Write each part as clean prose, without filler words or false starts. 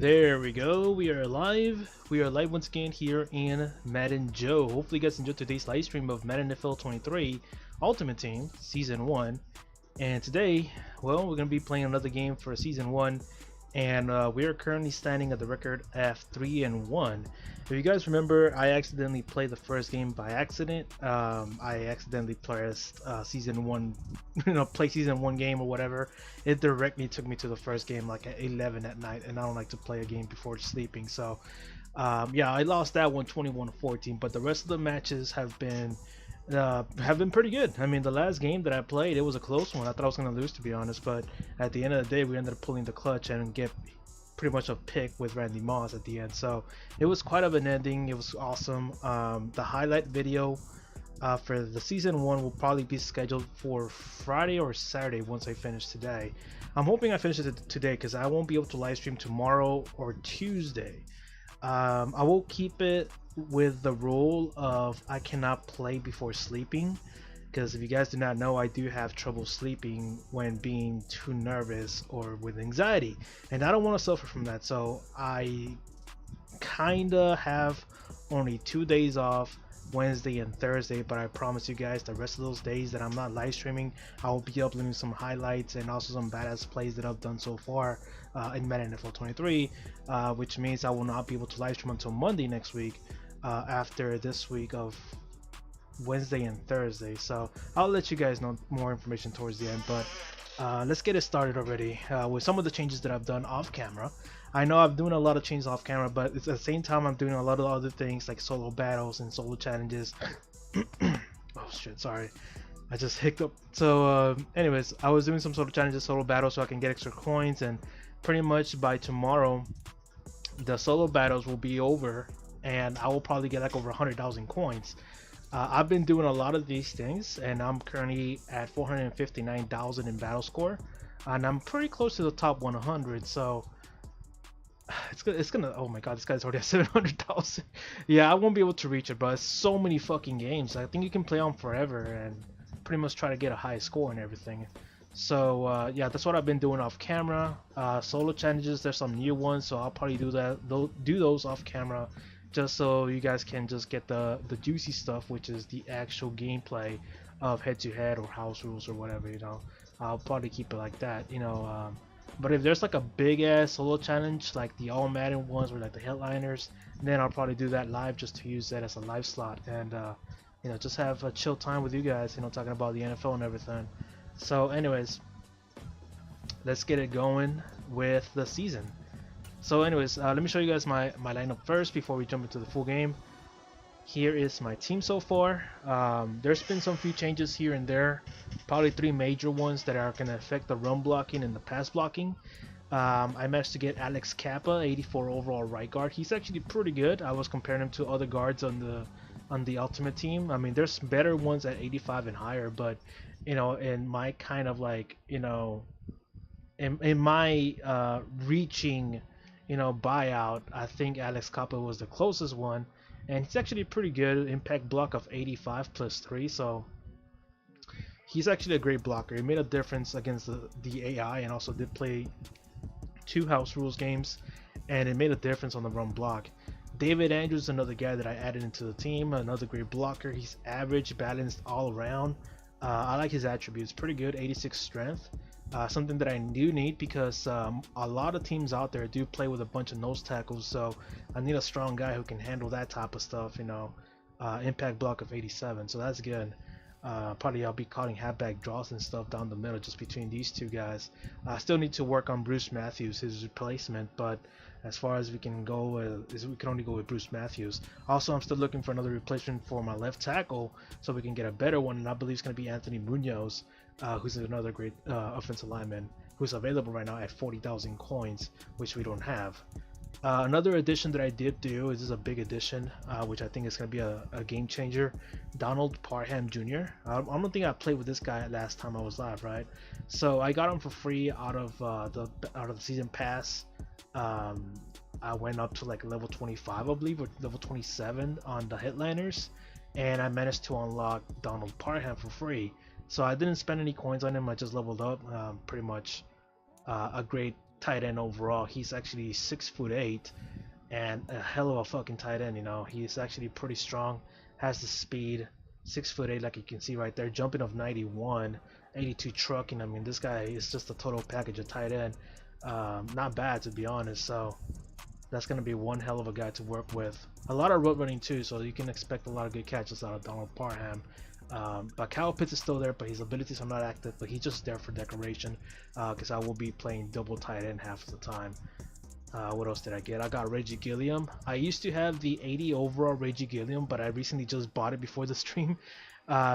There we go. We are live. We are live once again here in Madden Joe. Hopefully, you guys enjoyed today's live stream of Madden NFL 23 Ultimate Team Season 1. And today, well, we're going to be playing another game for Season 1. And we are currently standing at the record at 3-1. If you guys remember, I accidentally played the first game by accident. I accidentally pressed Season 1, play Season 1 game or whatever. It directly took me to the first game like at 11 at night, and I don't like to play a game before sleeping. So, yeah, I lost that one 21-14, but the rest of the matches have been pretty good. I mean, the last game that I played, it was a close one. I thought I was going to lose, to be honest, but at the end of the day, we ended up pulling the clutch and get pretty much a pick with Randy Moss at the end. So it was quite of an ending. It was awesome. The highlight video for the season 1 will probably be scheduled for Friday or Saturday once I finish today. I'm hoping I finish it today because I won't be able to live stream tomorrow or Tuesday. I will keep it with the rule of I cannot play before sleeping, because if you guys do not know, I do have trouble sleeping when being too nervous or with anxiety, and I don't want to suffer from that. So I kinda have only 2 days off, Wednesday and Thursday, but I promise you guys the rest of those days that I'm not live streaming, I will be uploading some highlights and also some badass plays that I've done so far in Madden NFL 23, which means I will not be able to live stream until Monday next week, after this week of Wednesday and Thursday. So I'll let you guys know more information towards the end, but let's get it started already with some of the changes that I've done off camera. I know I'm doing a lot of changes off camera, but at the same time I'm doing a lot of other things like solo battles and solo challenges. Oh shit, sorry, I just hiccuped. So anyways, I was doing some solo challenges, solo battles, so I can get extra coins, and pretty much by tomorrow the solo battles will be over and I will probably get like over 100,000 coins. I've been doing a lot of these things, and I'm currently at 459,000 in battle score, and I'm pretty close to the top 100. So it's gonna. Oh my god, this guy's already at 700,000. Yeah, I won't be able to reach it, but it's so many fucking games. I think you can play on forever and pretty much try to get a high score and everything. So yeah, that's what I've been doing off camera. Solo challenges, there's some new ones, so I'll probably do those off camera, just so you guys can just get the juicy stuff, which is the actual gameplay of head-to-head or house rules or whatever. I'll probably keep it like that. But if there's like a big ass solo challenge like the all Madden ones or like the headliners, then I'll probably do that live just to use that as a live slot, and just have a chill time with you guys, talking about the NFL and everything. So anyways, let's get it going with the season. So anyways, let me show you guys my lineup first before we jump into the full game. Here is my team so far. There's been some few changes here and there, probably 3 major ones that are going to affect the run blocking and the pass blocking. I managed to get Alex Kappa, 84 overall right guard. He's actually pretty good. I was comparing him to other guards on the Ultimate Team. I mean, there's better ones at 85 and higher, but in my kind of like in my reaching buyout, I think Alex Kappa was the closest one, and he's actually pretty good. Impact block of 85 plus 3, so he's actually a great blocker. He made a difference against the AI, and also did play 2 house rules games, and it made a difference on the run block. David Andrews is another guy that I added into the team, another great blocker. He's average, balanced all around. I like his attributes, pretty good. 86 strength. Something that I do need, because a lot of teams out there do play with a bunch of nose tackles, so I need a strong guy who can handle that type of stuff. Impact block of 87, so that's good. Probably I'll be calling halfback draws and stuff down the middle just between these 2 guys. I still need to work on Bruce Matthews, his replacement, but as far as we can go, we can only go with Bruce Matthews. Also, I'm still looking for another replacement for my left tackle, so we can get a better one, and I believe it's going to be Anthony Munoz, who's another great offensive lineman, who's available right now at 40,000 coins, which we don't have. Another addition that I did do, is a big addition, which I think is going to be a game changer. Donald Parham Jr. I don't think I played with this guy last time I was live, right? So I got him for free out of the season pass. I went up to like level 25, I believe, or level 27 on the headliners, and I managed to unlock Donald Parham for free. So I didn't spend any coins on him. I just leveled up. Pretty much a great tight end overall. He's actually 6'8" and a hell of a fucking tight end. You know, he's actually pretty strong, has the speed, 6'8", like you can see right there, jumping of 91, 82 trucking. I mean, this guy is just a total package of tight end. Not bad, to be honest. So that's going to be one hell of a guy to work with. A lot of road running too, so you can expect a lot of good catches out of Donald Parham. But Kyle Pitts is still there, but his abilities are not active, but he's just there for decoration, because I will be playing double tight end half of the time. What else did I get? I got Reggie Gilliam. I used to have the 80 overall Reggie Gilliam, but I recently just bought it before the stream.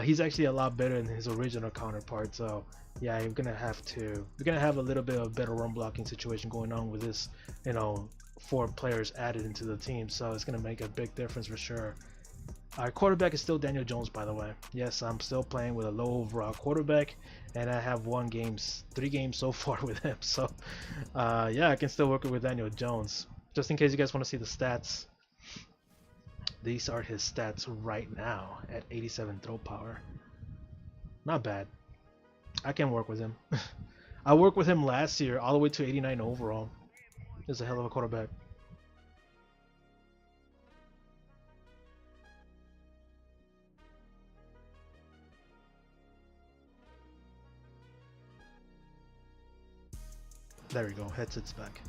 He's actually a lot better than his original counterpart, so yeah, we're gonna have a little bit of a better run blocking situation going on with this, you know, 4 players added into the team, so it's gonna make a big difference for sure. Our quarterback is still Daniel Jones, by the way. Yes, I'm still playing with a low overall quarterback, and I have 3 games so far with him. So, yeah, I can still work with Daniel Jones. Just in case you guys want to see the stats, these are his stats right now at 87 throw power. Not bad. I can work with him. I worked with him last year all the way to 89 overall. He's a hell of a quarterback. There we go, headsets back.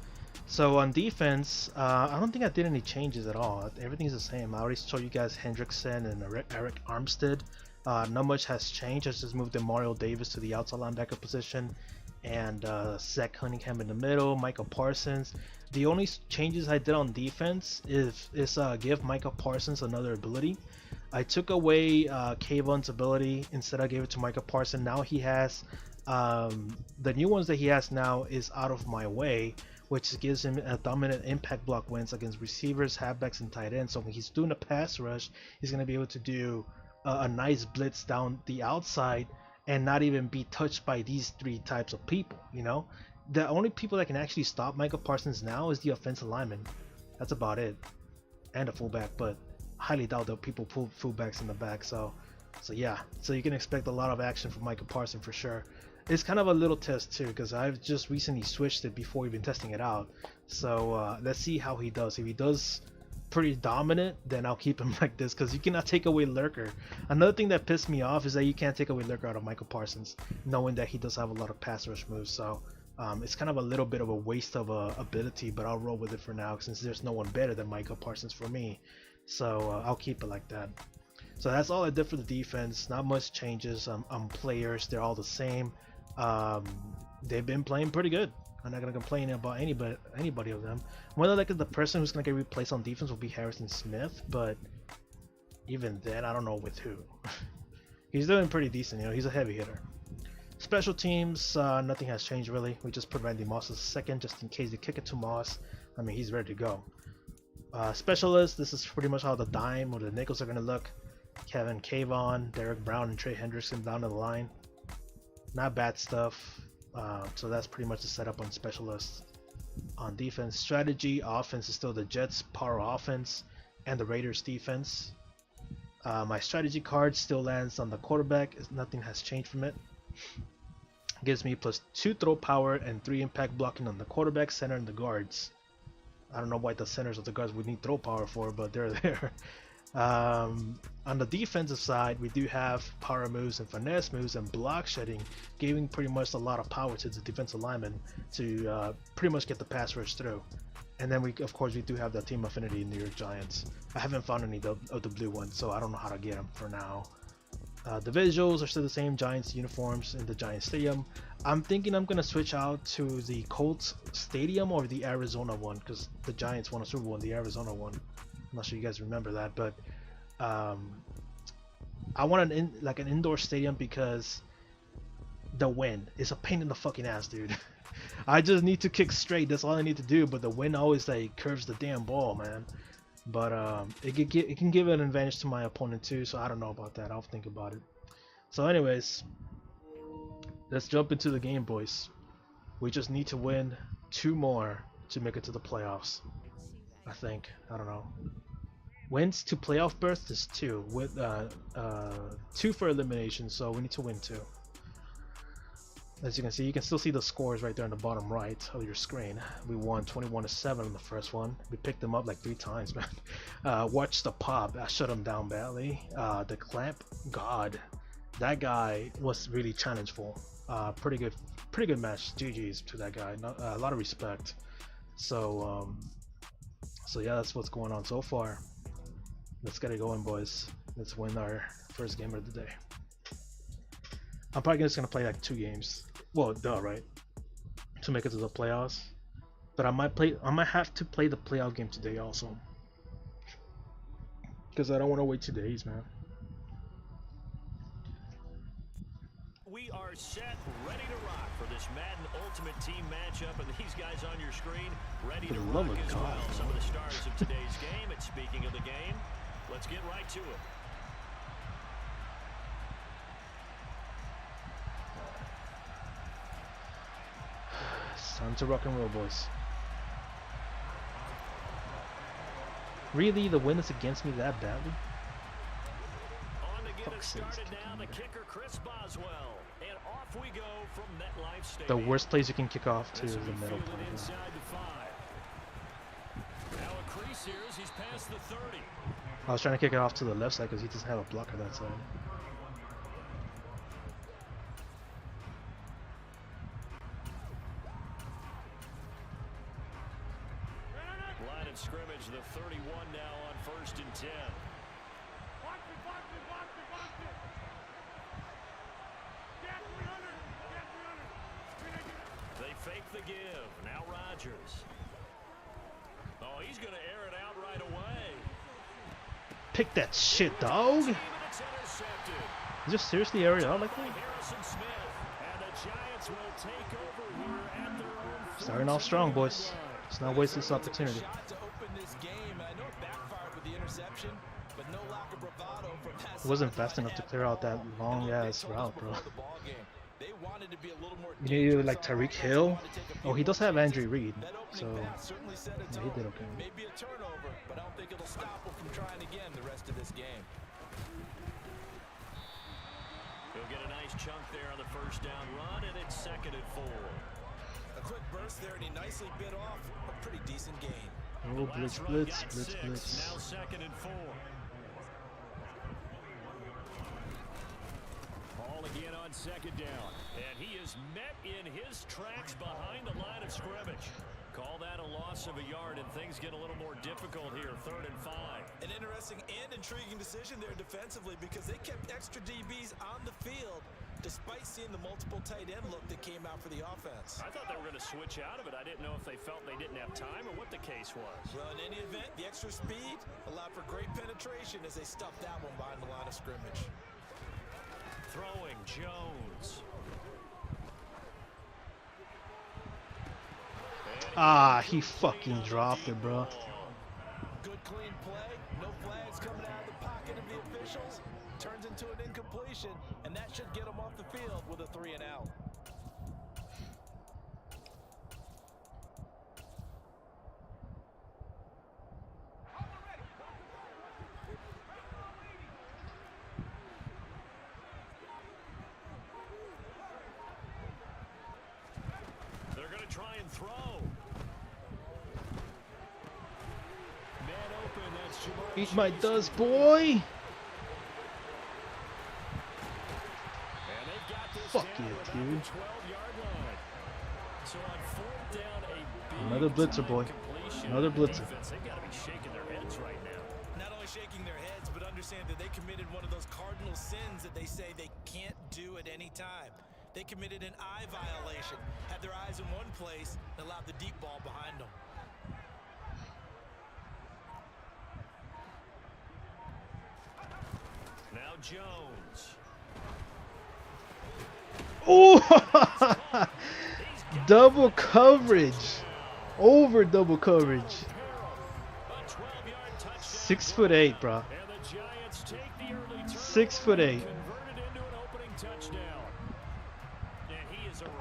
So on defense, I don't think I did any changes at all. Everything's the same. I already showed you guys Hendrickson and Eric Armstead. Not much has changed. I just moved Mario Davis to the outside linebacker position, and Zach Cunningham in the middle, Michael Parsons. The only changes I did on defense is give Michael Parsons another ability. I took away Kayvon's ability. Instead, I gave it to Michael Parsons. Now he has the new ones that he has now is Out of My Way, which gives him a dominant impact block wins against receivers, halfbacks, and tight ends. So when he's doing a pass rush, he's going to be able to do a nice blitz down the outside and not even be touched by these 3 types of people. You know, the only people that can actually stop Michael Parsons now is the offensive lineman. That's about it, and a fullback, but highly doubt that people pull fullbacks in the back. So yeah, so you can expect a lot of action from Michael Parsons for sure. It's kind of a little test too, because I've just recently switched it before even testing it out. So let's see how he does. If he does pretty dominant, then I'll keep him like this, because you cannot take away Lurker. Another thing that pissed me off is that you can't take away Lurker out of Michael Parsons, knowing that he does have a lot of pass rush moves. So it's kind of a little bit of a waste of ability, but I'll roll with it for now since there's no one better than Michael Parsons for me. So I'll keep it like that. So that's all I did for the defense. Not much changes on players. They're all the same. They've been playing pretty good. I'm not gonna complain about anybody of them. One of the person who's gonna get replaced on defense will be Harrison Smith, but even then, I don't know with who. He's doing pretty decent, you know. He's a heavy hitter. Special teams, nothing has changed really. We just put Randy Moss as a second, just in case they kick it to Moss. I mean, he's ready to go. Specialists, this is pretty much how the dime or the nickels are gonna look. Kevin Kayvon, Derek Brown, and Trey Hendrickson down the line. Not bad stuff. So that's pretty much the setup on specialists. On defense, strategy, offense is still the Jets power offense and the Raiders defense. My strategy card still lands on the quarterback. Nothing has changed from it. Gives me +2 throw power and 3 impact blocking on the quarterback, center, and the guards. I don't know why the centers of the guards would need throw power for, but they're there. On the defensive side, we do have power moves and finesse moves and block shedding, giving pretty much a lot of power to the defensive lineman to pretty much get the pass rush through. And then we do have the team affinity in New York Giants. I haven't found any of the blue ones, so I don't know how to get them for now. The visuals are still the same, Giants uniforms in the Giants stadium. I'm thinking I'm gonna switch out to the Colts stadium or the Arizona one, because the Giants won a Super Bowl in the Arizona one. I'm not sure you guys remember that, but I want an indoor stadium because the wind is a pain in the fucking ass, dude. I just need to kick straight. That's all I need to do. But the wind always like curves the damn ball, man. But it can give an advantage to my opponent too. So I don't know about that. I'll think about it. So, anyways, let's jump into the game, boys. We just need to win 2 more to make it to the playoffs. I think. I don't know. Wins to playoff berth is 2 with 2 for elimination, so we need to win 2. As you can see, you can still see the scores right there in the bottom right of your screen. We won 21-7 in the first one. We picked them up like 3 times, man. Watch the pop. I shut him down badly. The clamp, God, that guy was really challengeful. Pretty good match. GG's to that guy. A lot of respect. So yeah, that's what's going on so far. Let's get it going, boys. Let's win our first game of the day. I'm probably just gonna play like 2 games. Well, right? To make it to the playoffs. But I might have to play the playoff game today also. Because I don't want to wait 2 days, man. We are set, ready to rock for this Madden Ultimate Team matchup, and these guys on your screen ready to rock as well. Some of the stars of today's game. And speaking of the game, let's get right to it. It's time to rock and roll, boys. Really, the win is against me that badly? On to get it started now, the kicker Chris Boswell. And off we go from MetLife Stadium. The worst place you can kick off to is the middle part. Inside the 5. Now a crease here as he's past the 30. I was trying to kick it off to the left side because he doesn't have a blocker that side. Line of scrimmage, the 31 now on 1st and 10. They fake the give. Now Rodgers. Oh, he's going to air it out right away. Pick that shit, dog. Is this seriously aired out like that? Starting off strong, boys. Let's not waste this opportunity. It wasn't fast enough to clear out that long ass route, bro. You need like Tyreek Hill. Oh, he does have Andrew Reed, so yeah, he did okay. Maybe a turnover, but I don't think it'll stop him from trying again the rest of this game. He'll get a nice chunk there on the 1st down run, and it's 2nd and 4. A quick burst there, and he nicely bit off a pretty decent gain. Oh, blitz. Now 2nd and 4. Ball again on 2nd down, and he is met in his tracks behind the line of scrimmage. Call that a loss of a yard, and things get a little more difficult here. 3rd and 5. An interesting and intriguing decision there defensively because they kept extra DBs on the field despite seeing the multiple tight end look that came out for the offense. I thought they were going to switch out of it. I didn't know if they felt they didn't have time or what the case was. Well, in any event, the extra speed allowed for great penetration as they stuffed that one behind the line of scrimmage. Throwing Jones. Ah, he fucking dropped it, bro. Good clean play, no flags coming out of the pocket of the officials. Turns into an incompletion, and that should get him off the field with a 3 and out. They're going to try and throw. Man open, that's Jamar. Eat my dust, boy. Fuck you, dude. So on 4th down, a big Another blitzer, boy. Another blitzer. They've got to be shaking their heads right now. Not only shaking their heads, but understand that they committed one of those cardinal sins that they say they can't do at any time. They committed an eye violation, had their eyes in one place, and allowed the deep ball behind them. Now Jones. Oh, double coverage, over double coverage. 6'8", bro. 6'8".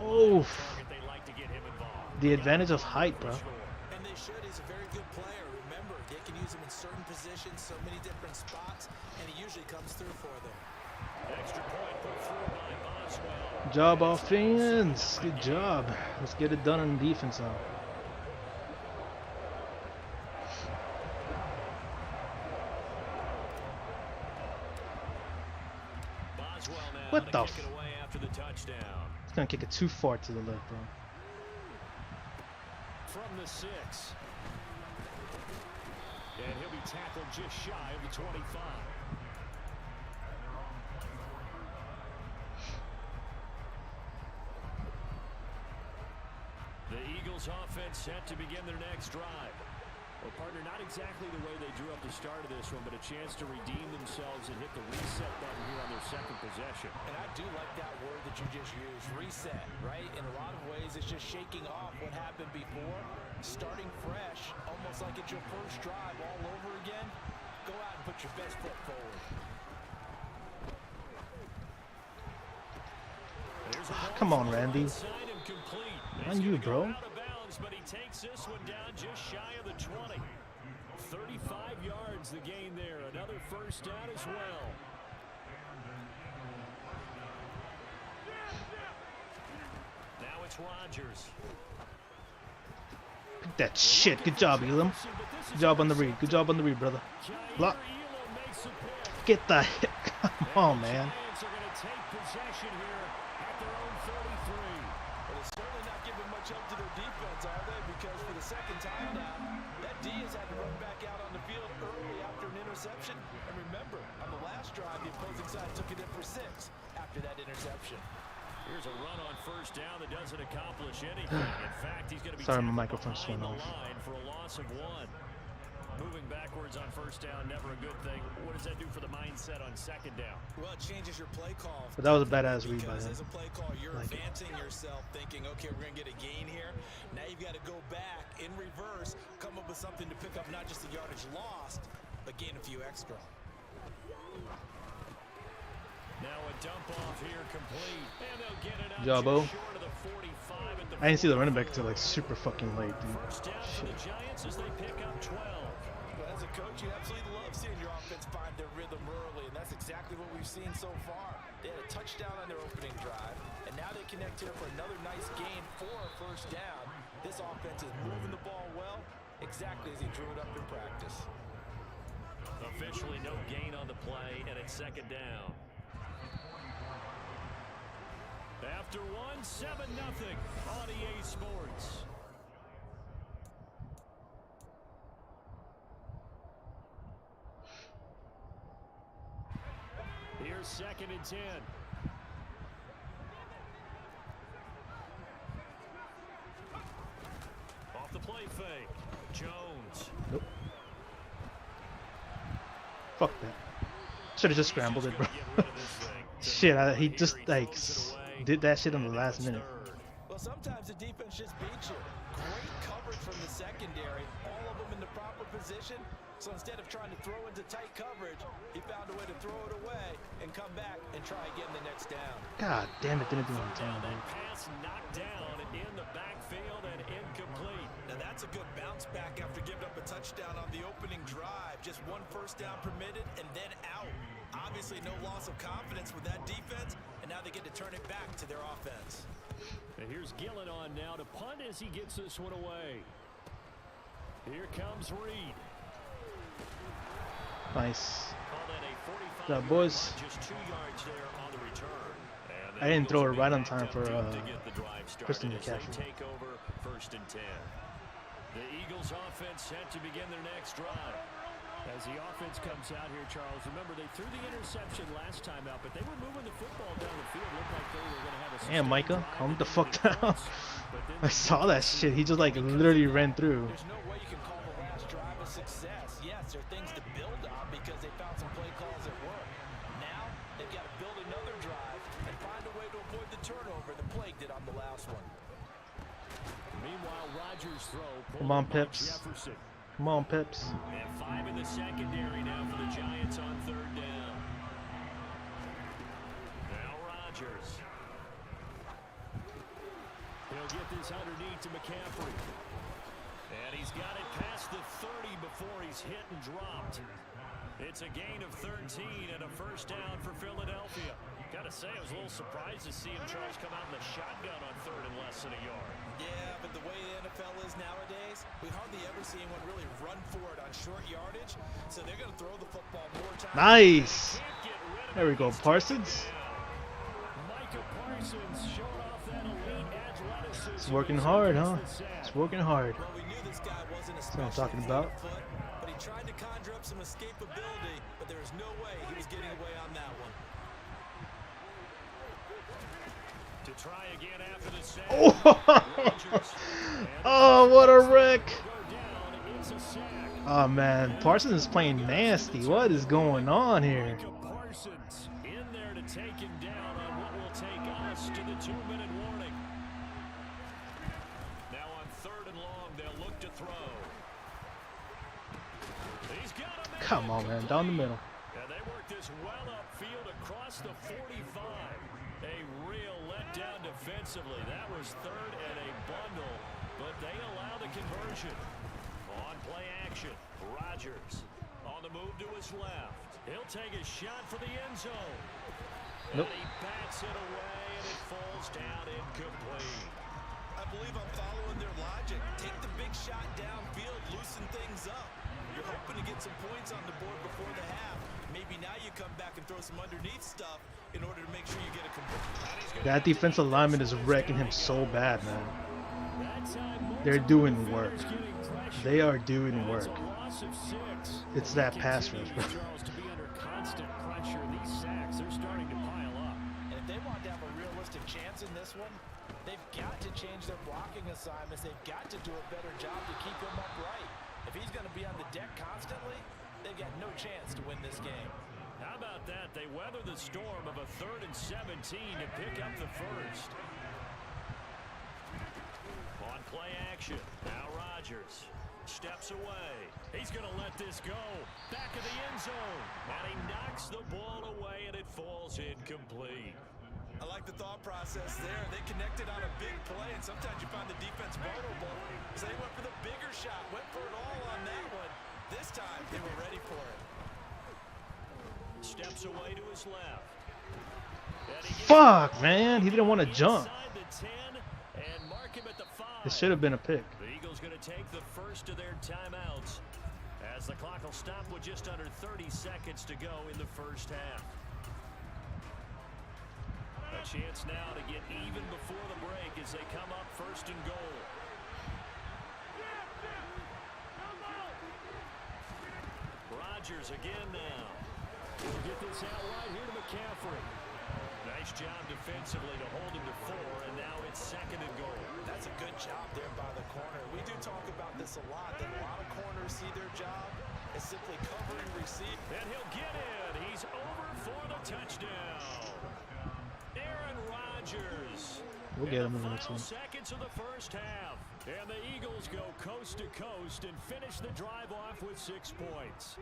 Oh, the advantage of height, bro. And they should. He's a very good player. Remember, they can use him in certain positions, so many different spots, and he usually comes through for them. Extra point put through by Boswell. Good job, offense. Good job. Let's get it done on defense now. Boswell now What to the kick it away after the touchdown. It's gonna kick it too far to the left, bro. From the 6. And he'll be tackled just shy of the 25. The Eagles offense set to begin their next drive. Well, partner, not exactly the way they drew up the start of this one, but a chance to redeem themselves and hit the reset button here on their second possession. And I do like that word that you just used, reset, right? In a lot of ways, it's just shaking off what happened before, starting fresh, almost like it's your first drive all over again. Go out and put your best foot forward. Come on, Randy. On you, bro. But he takes this one down just shy of the 20. 35 yards the gain there. Another first down as well. Now it's Rodgers. Pick that shit. Good job, Elam. Good job on the read. Good job on the read, brother. Block. Get the hit. Come on, man. Up to their defense, are they? Because for the second time now, that D has had to run back out on the field early after an interception. And remember, on the last drive, the opposing side took it in for 6 after that interception. Here's a run on first down that doesn't accomplish anything. In fact, he's going to be sorry, my microphone's swung off. line for a loss of 1. Moving backwards on first down, never a good thing. What does that do for the mindset on second down? Well, it changes your play call. But that was a badass read by him. As a play call, you're advancing yourself, thinking, okay, we're going to get a gain here. Now you've got to go back in reverse, come up with something to pick up not just the yardage lost, but gain a few extra. Now a dump off here complete. And they'll get it out Jabo. short of the 45 at the I didn't see the running back until like super fucking late, dude. First down for the Giants as they pick up 12. Well, as a coach, you absolutely love seeing your offense find their rhythm early, and that's exactly what we've seen so far. They had a touchdown on their opening drive, and now they connect here for another nice gain for a first down. This offense is moving the ball well, exactly as he drew it up in practice. Officially no gain on the play, and it's second down. After 7-0 on EA Sports. Here's 2nd and 10. Off the play fake. Jones. Nope. Fuck that. Should have just scrambled it, bro. Shit, he just like did that shit in the last minute. Well, sometimes the defense just beats you. Great coverage from the secondary, all of them in the proper position. So instead of trying to throw into tight coverage, he found a way to throw it away and come back and try again the next down. God damn it, didn't do it on time, dude. Pass knocked down in the backfield and incomplete. Now that's a good bounce back after giving up a touchdown on the opening drive. Just 1 first down permitted and then out. Obviously no loss of confidence with that defense, and now they get to turn it back to their offense. And here's Gillen on now to punt as he gets this one away. Here comes Reed. Nice. Good job, boys. Just 2 yards there on the return. I didn't throw it right on time for Christian McCaffrey. Take over 1st and 10. The Eagles offense set to begin their next drive. As the offense comes out here, Charles, remember they threw the interception last time out, but they were moving the football down the field. Looked like they were going to have a damn, Micah, calm the fuck down. I saw that shit. He just like literally ran through. There's no way you can call the last drive a success. Yes, there are things to build on because they found some play calls at work. Now they've got to build another drive and find a way to avoid the turnover that plagued it on the last one. Meanwhile, Rodgers' throw. Come on, Pips. Come on, Pips. And 5 in the secondary now for the Giants on 3rd down. Now Rodgers. He'll get this underneath to McCaffrey. And he's got it past the 30 before he's hit and dropped. It's a gain of 13 and a first down for Philadelphia. Gotta say, I was a little surprised to see him try to come out in the shotgun on 3rd and less than a yard. Yeah, but the way the NFL is nowadays, we hardly ever see anyone really run for it on short yardage. So they're going to throw the football more times. Nice. There we go, Parsons. Micah Parsons showing off that elite athleticism. It's working hard, huh? It's working hard. Well, we knew this guy wasn't That's what I'm talking about. foot, but he tried to conjure up some escapability, but there was no way he was getting away on that one. To try again after the sack. Oh, oh, what a wreck. Oh, man. Parsons is playing nasty. What is going on here? Parsons in there to take him down on what will take us to the 2-minute warning. Now on 3rd and long, they'll look to throw. He's got him. Come on, man. Down the middle. And they work this well upfield across the 45. A real letdown defensively. That was 3rd and a bundle, but they allow the conversion. On play action, Rodgers on the move to his left. He'll take a shot for the end zone. Nope. And he bats it away, and it falls down incomplete. I believe I'm following their logic. Take the big shot downfield, loosen things up. You're hoping to get some points on the board before the half. Maybe now you come back and throw some underneath stuff in order to make sure you get a complete. That defensive lineman is wrecking him so bad, man. They're doing work. They are doing work. It's that pass rush, bro. To be under constant pressure, these sacks, they're starting to pile up. And if they want to have a realistic chance in this one, they've got to change their blocking assignments. They've got to do a better job to keep him upright. If he's going to be on the deck constantly, they've got no chance to win this game. How about that? They weather the storm of a 3rd and 17 to pick up the first. On play action, now Rodgers steps away. He's going to let this go. Back of the end zone. And he knocks the ball away, and it falls incomplete. I like the thought process there. They connected on a big play, and sometimes you find the defense vulnerable. So they went for the bigger shot, went for it all on that one. This time, they were ready for it. Steps away to his left. Fuck, man. He didn't want to jump. Inside the 10 and mark him at the 5. It should have been a pick. The Eagles going to take the first of their timeouts as the clock will stop with just under 30 seconds to go in the first half. A chance now to get even before the break as they come up 1st and goal. Rodgers again now. We'll get this out right here to McCaffrey. Nice job defensively to hold him to 4, and now it's 2nd and goal. That's a good job there by the corner. We do talk about this a lot, that a lot of corners see their job as simply covering receive. And he'll get it. He's over for the touchdown. Aaron Rodgers. We'll get him in the next one. Seconds of the first half. And the Eagles go coast to coast and finish the drive off with 6 points.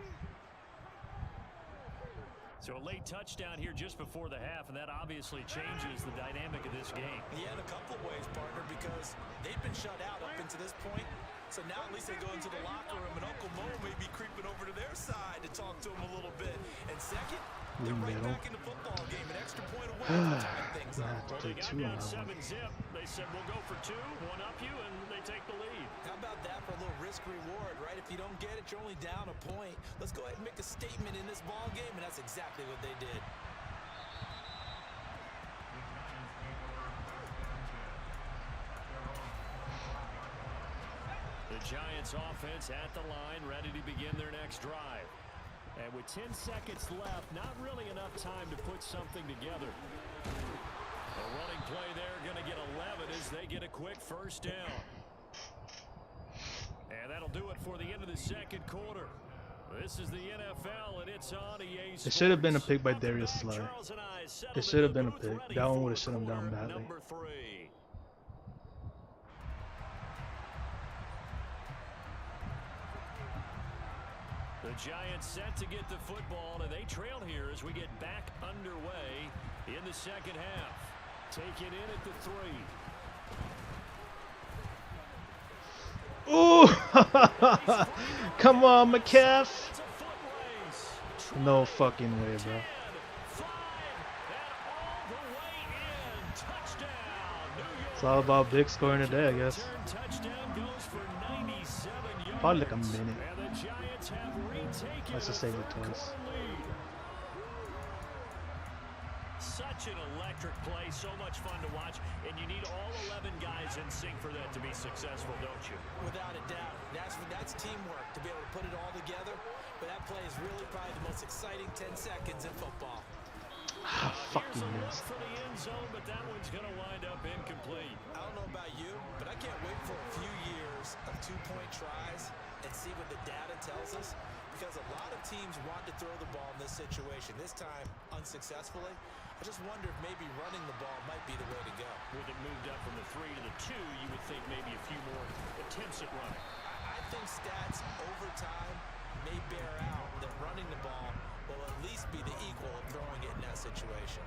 So a late touchdown here just before the half, and that obviously changes the dynamic of this game. Yeah, in a couple of ways, partner, because they've been shut out up into this point. So now at least they go into the locker room, and Uncle Mo may be creeping over to their side to talk to him a little bit. And second, they're right back in the football game, an extra point away to tie things up. Well, they got down 7-zip. They said, we'll go for 2, one up you, and they take the lead. How about that for a little risk-reward, right? If you don't get it, you're only down a point. Let's go ahead and make a statement in this ball game, and that's exactly what they did. The Giants offense at the line, ready to begin their next drive. And with 10 seconds left, not really enough time to put something together. A running play there, going to get 11 as they get a quick first down. And that'll do it for the end of the second quarter. This is the NFL, and it's on EA Sports. It should have been a pick by Darius Slay. It should have been a pick. That one would have shut him down badly. Number 3. The Giants set to get the football, and they trail here as we get back underway in the second half. Take it in at the 3. Ooh! Come on, McCaff. It's a foot race. No fucking way, bro. It's all about big scoring today, I guess. Probably like a minute. Let's just save it twice. Such an electric play, so much fun to watch, and you need all 11 guys in sync for that to be successful, don't you? Without a doubt. That's teamwork to be able to put it all together, but that play is really probably the most exciting 10 seconds in football. Ah, fucking miss. For the end zone, but that one's going to wind up incomplete. I don't know about you, but I can't wait for a few years of two-point tries and see what the data tells us, because a lot of teams want to throw the ball in this situation, this time unsuccessfully. I just wonder if maybe running the ball might be the way to go. With it moved up from the 3 to the 2, you would think maybe a few more attempts at running. I think stats over time may bear out that running the ball will at least be the equal of throwing it in that situation.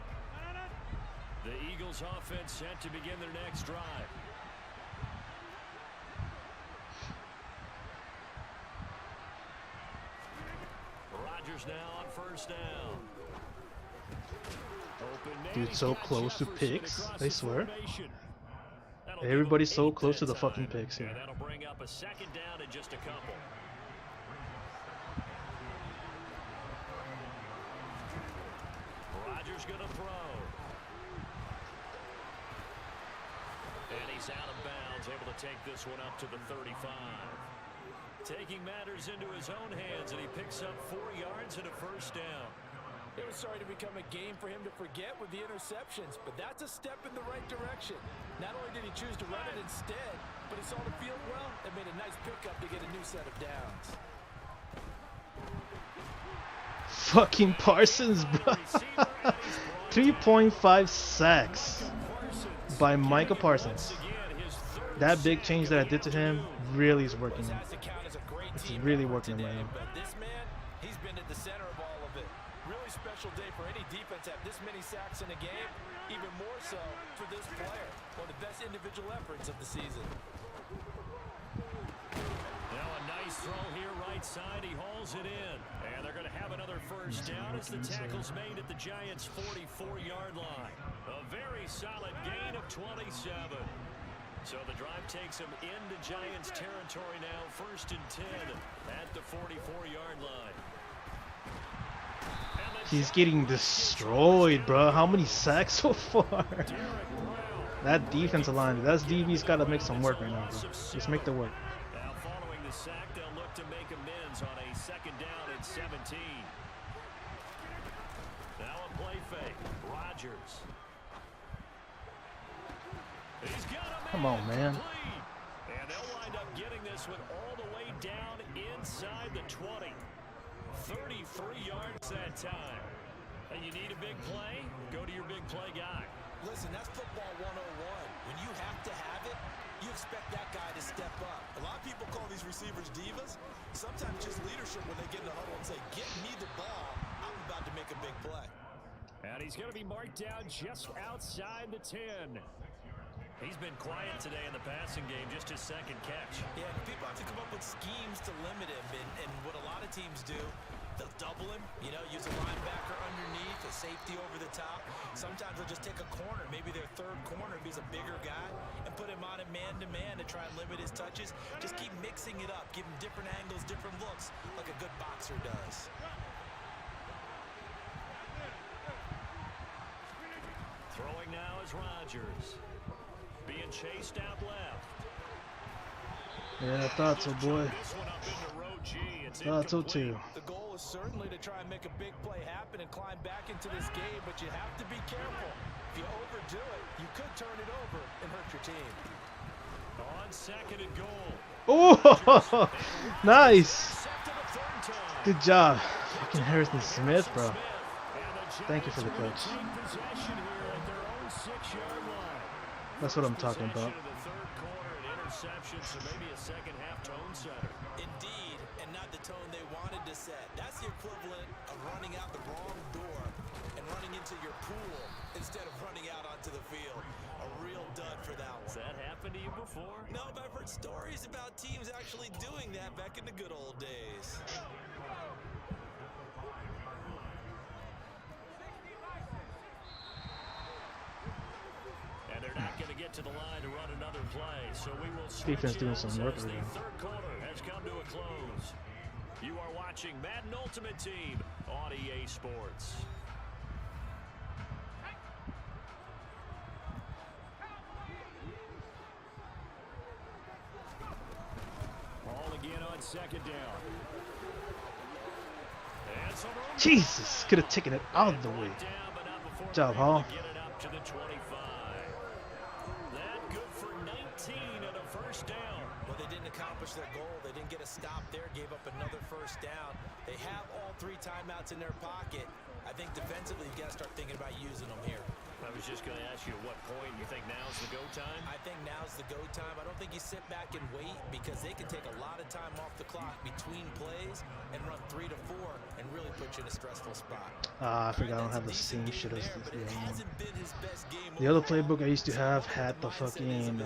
The Eagles offense set to begin their next drive. Rodgers now on first down. Dude, so close to picks, I swear. Everybody's so close to the fucking picks here. That'll bring up a second down in just a couple. Rodgers gonna throw. And he's out of bounds, able to take this one up to the 35. Taking matters into his own hands, and he picks up 4 yards and a first down. It was starting to become a game for him to forget with the interceptions, but that's a step in the right direction. Not only did he choose to run it instead, but he saw the field well and made a nice pickup to get a new set of downs. Fucking Parsons, bro. 3.5 sacks by Micah Parsons. That big change that I did to him really is working. It's really working right now. But this man, he's been at the center of all of it. Really special day for any defense to have this many sacks in a game. Even more so for this player. One of the best individual efforts of the season. Now a nice throw here right side. He hauls it in. And they're going to have another first down as the tackle's made at the Giants' 44-yard line. A very solid gain of 27. So the drive takes him into Giants territory now, 1st and 10 at the 44-yard line. He's getting destroyed, bro. How many sacks so far? That defensive line, that's DB's got to make some work right now, bro. Just make the work. Now following the sack, they'll look to make amends on a 2nd down and 17. Now a play fake. Rodgers. He's got a Come on, man. And they'll wind up getting this one all the way down inside the 20. 33 yards that time. And you need a big play? Go to your big play guy. Listen, that's football 101. When you have to have it, you expect that guy to step up. A lot of people call these receivers divas. Sometimes just leadership when they get in the huddle and say, get me the ball. I'm about to make a big play. And he's going to be marked down just outside the 10. He's been quiet today in the passing game, just his 2nd catch. Yeah, people have to come up with schemes to limit him, and what a lot of teams do, they'll double him, use a linebacker underneath, a safety over the top. Sometimes they'll just take a corner, maybe their 3rd corner if he's a bigger guy, and put him on a man-to-man to try and limit his touches. Just keep mixing it up, give him different angles, different looks, like a good boxer does. Throwing now is Rodgers. Being chased out left. Yeah, I thought so, boy. Thought so too. The goal is certainly to try and make a big play happen and climb back into this game, but you have to be careful. If you overdo it, you could turn it over and hurt your team. On 2nd and goal. Oh, nice. Good job. Fucking Harrison Smith, bro. Thank you for the coach. That's what I'm talking about. Indeed, and not the tone they wanted to set. That's the equivalent of running out the wrong door and running into your pool instead of running out onto the field. A real dud for that one. Has that happened to you before? No, but I've heard stories about teams actually doing that back in the good old days. get to the line to run another play. So we will Defense switch doing it some as work the over there. third quarter has come to a close. You are watching Madden Ultimate Team on EA Sports. Ball again on second down. Jesus, could have taken it out of the way. Good job, Hall. Get it up to the 25. That good for 19 and a first down. Well, they didn't accomplish their goal. They didn't get a stop there, gave up another first down. They have all 3 timeouts in their pocket. I think defensively, you got to start thinking about using them here. I was just going to ask you at what point you think now's the go time? I think now's the go time. I don't think you sit back and wait because they can take a lot of time off the clock between plays and run 3 to 4 and really put you in a stressful spot. I forgot I don't have the same shit as the other one. The other playbook I used to have had the fucking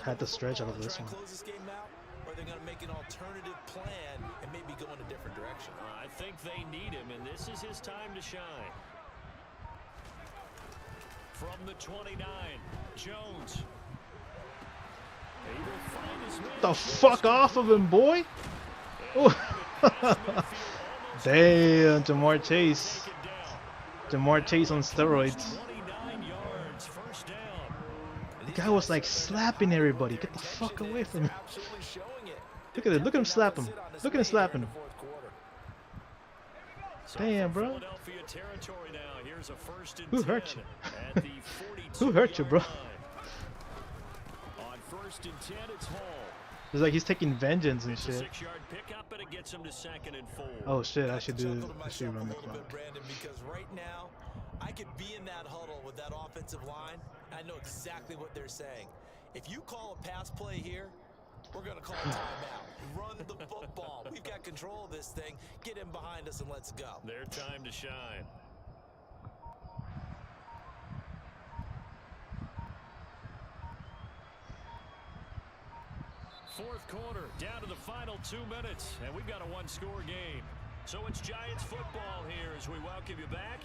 had the stretch out of this one. Or they're going to make an alternative plan and maybe go in a different direction. I think they need him, and this is his time to shine. From the 29, Jones. The fuck off of him, boy! Damn, Jamar Chase. Jamar Chase on steroids. The guy was like slapping everybody. Get the fuck away from him. Look at it. Look at him slap him. Look at him slapping him. Damn, bro. Who hurt you? Who hurt you, bro? On first and 10, it's Hall. It's like he's taking vengeance and shit. 6-yard pickup, and it gets him to 2nd and 4. Oh shit! I should run the clock. Brandon, because right now I could be in that huddle with that offensive line. I know exactly what they're saying. If you call a pass play here, we're going to call a timeout. Run the football. We've got control of this thing. Get in behind us and let's go. Their time to shine. Fourth quarter, down to the final 2 minutes, and we've got a one-score game. So it's Giants football here as we welcome you back.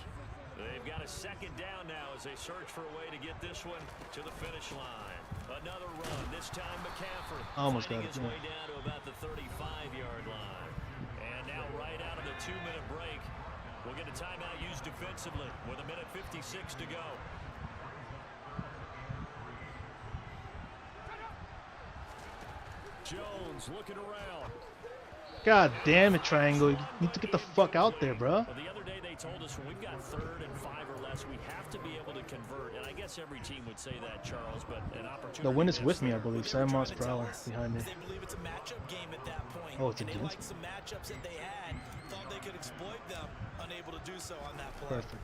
They've got a second down now as they search for a way to get this one to the finish line. Another run, this time McCaffrey almost got it, his way down to about the 35-yard line. And now right out of the 2-minute break, we'll get a timeout used defensively with 1:56 to go. Jones looking around. God damn it, Triangle. You need to get the fuck out there, bro. Well, the other day they told us when we've got 3rd and 5 or less, we have to be able to convert. And I guess every team would say that, Charles, but an opportunity. The win is with me, I believe. 7 miles per hour behind me. They believe it's a matchup game at that point. Oh, it's and they against liked some matchups that they had, thought they could exploit them, unable to do so on that play. Perfect.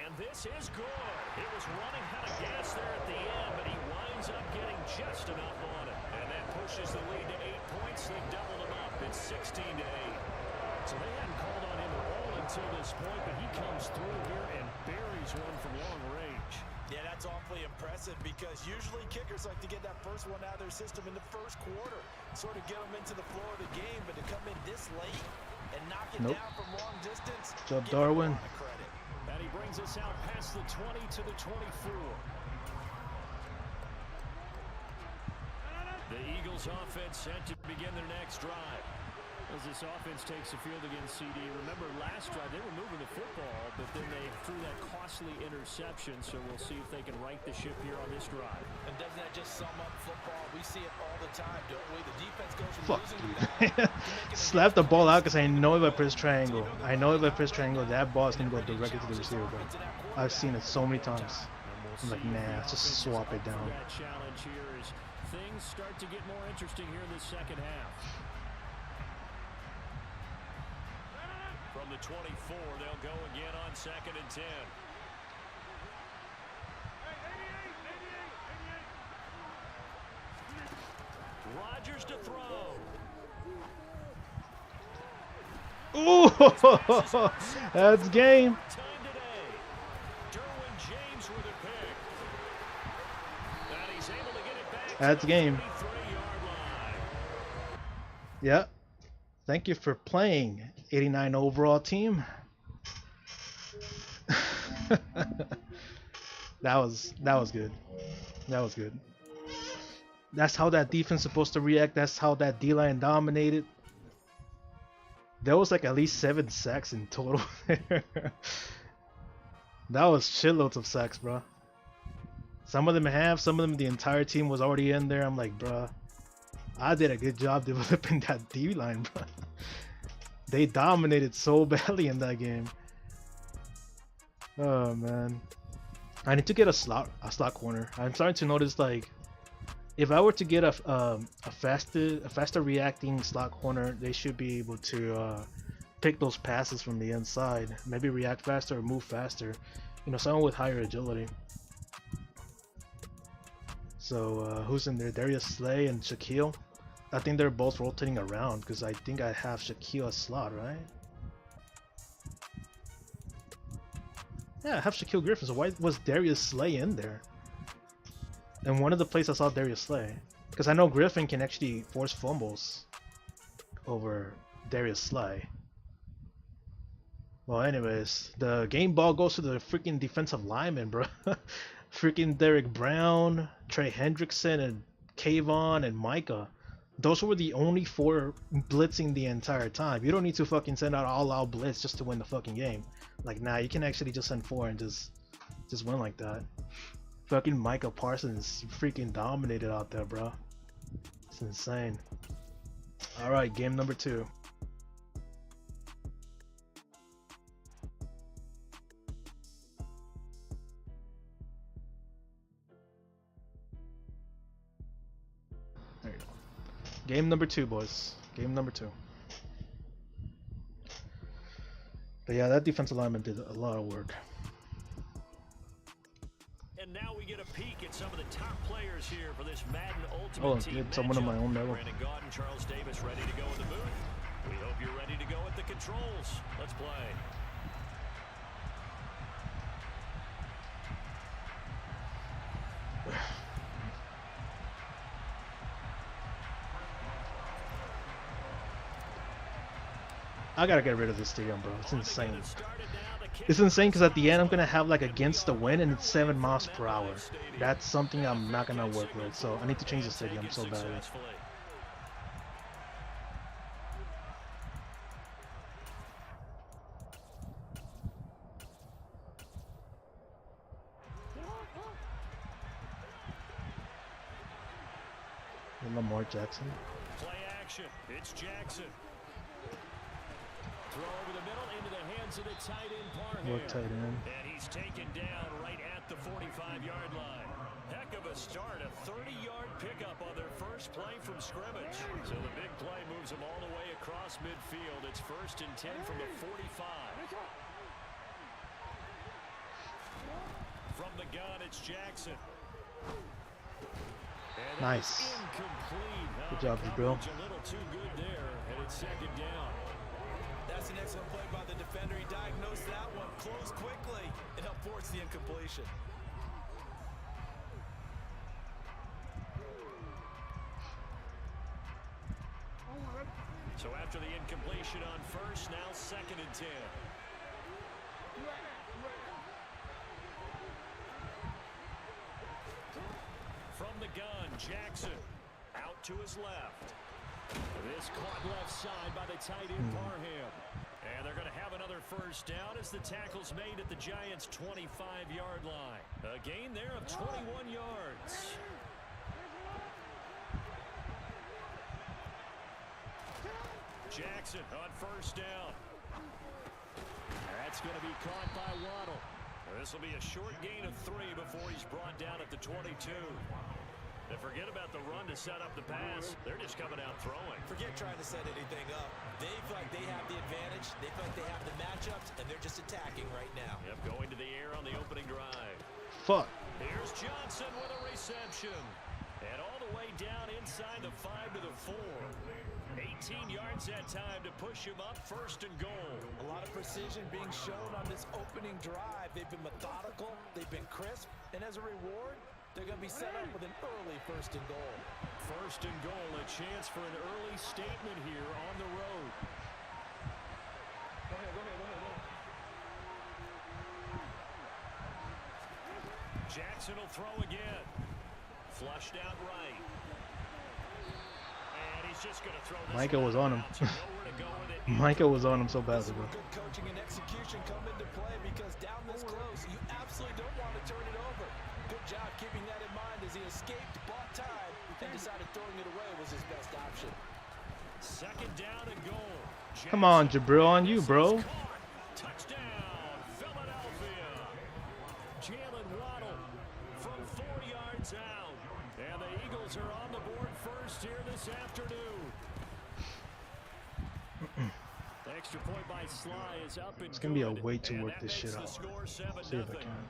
And this is good. He was running out of gas there at the end, but he winds up getting just enough on it. And that pushes the lead to 8 points. They've doubled him up. It's 16 to 8. So they hadn't called on him at all until this point, but he comes through here and buries one from long range. Yeah, that's awfully impressive because usually kickers like to get that first one out of their system in the first quarter, sort of get them into the flow of the game, but to come in this late and knock it down from long distance. Good job, Darwin. And he brings us out past the 20 to the 24. The Eagles offense set to begin their next drive. As this offense takes the field against CD. Remember last drive, they were moving the football, but then they threw that costly interception, so we'll see if they can right the ship here on this drive. And doesn't that just sum up football? We see it all the time, don't we? The defense goes from Fuck losing you. Slap the ball out because I know if I press triangle. I know if I press triangle, that ball is going to go directly to the receiver, bro. I've seen it so many times. I'm like, nah, just swap it down. That challenge here is things start to get more interesting here in the second half. From the 24, they'll go again on 2nd and 10. Rodgers to throw. Ooh, that's game. That's game. Yeah. Thank you for playing, 89 overall team. That was good. That was good. That's how that defense supposed to react. That's how that D line dominated. There was like at least 7 sacks in total. That was shitloads of sacks, bro. Some of them have, some of them the entire team was already in there. I'm like, bro, I did a good job developing that D line, bro. They dominated so badly in that game. Oh man, I need to get a slot corner. I'm starting to notice like if I were to get a faster reacting slot corner, they should be able to pick those passes from the inside. Maybe react faster or move faster. You know, someone with higher agility. So who's in there? Darius Slay and Shaquille. I think they're both rotating around because I think I have Shaquille as slot, right? Yeah, I have Shaquille Griffin. So why was Darius Slay in there? And one of the places I saw Darius Slay, because I know Griffin can actually force fumbles over Darius Slay. Well, anyways, the game ball goes to the freaking defensive lineman, bro. Freaking Derek Brown, Trey Hendrickson, and Kayvon and Micah. Those were the only 4 blitzing the entire time. You don't need to fucking send out all-out blitz just to win the fucking game. Like, nah, you can actually just send 4 and just win like that. Fucking Micah Parsons freaking dominated out there, bro. It's insane. Alright, game number 2. There you go. Game number 2, boys. Game number 2. But yeah, that defensive lineman did a lot of work. And now we get a peek at some of the top players here for this Madden Ultimate Oh, Team get someone on my own level. Brandon Gaudin, Charles Davis ready to go in the booth. We hope you're ready to go at the controls. Let's play. I gotta get rid of this stadium, bro. It's insane. It's insane because at the end I'm gonna have like against the wind and it's 7 miles per hour. That's something I'm not gonna work with. So I need to change the stadium so badly. Lamar Jackson. Play action. It's Jackson. Throw over the middle into the hands of the tight end Parham. Work tight end. And he's taken down right at the 45-yard line. Heck of a start, a 30-yard pickup on their first play from scrimmage. So the big play moves them all the way across midfield. It's 1st and 10 from the 45. From the gun, it's Jackson. Nice. Incomplete. Good job, Bill. A little too good there, and it's 2nd down. That's an excellent play by the defender. He diagnosed that one, closed quickly, and helped force the incompletion. So after the incompletion on 1st, now 2nd and 10. From the gun, Jackson out to his left. This caught left side by the tight end Parham. And they're going to have another 1st down as the tackle's made at the Giants' 25-yard line. A gain there of 21 yards. Jackson on 1st down. That's going to be caught by Waddle. This will be a short gain of 3 before he's brought down at the 22. And forget about the run to set up the pass. They're just coming out throwing. Forget trying to set anything up. They feel like they have the advantage. They feel like they have the matchups, and they're just attacking right now. Yep, going to the air on the opening drive. Fuck. Here's Johnson with a reception. And all the way down inside the 5 to the 4. 18 yards that time to push him up, 1st and goal. A lot of precision being shown on this opening drive. They've been methodical, they've been crisp, and as a reward, they're going to be set up with an early 1st and goal. 1st and goal, a chance for an early statement here on the road. Jackson will throw again. Flushed out right. And he's just going to throw this Micah was on him. out, so nowhere to go with it. Micah was on him so badly, bro. Good coaching and execution come into play because down this close, you absolutely don't want to turn it over. Good job keeping that in mind as he escaped, bought time, and decided throwing it away was his best option. Second down and goal. Come on, Jabril, on you, bro. Touchdown, Philadelphia. Jalen Waddle from 4 yards out. And the Eagles are on the board first here this afternoon. The extra point by Sly is up and It's gonna be a good, way to and work that this makes shit the out. score 7-0. See if I can.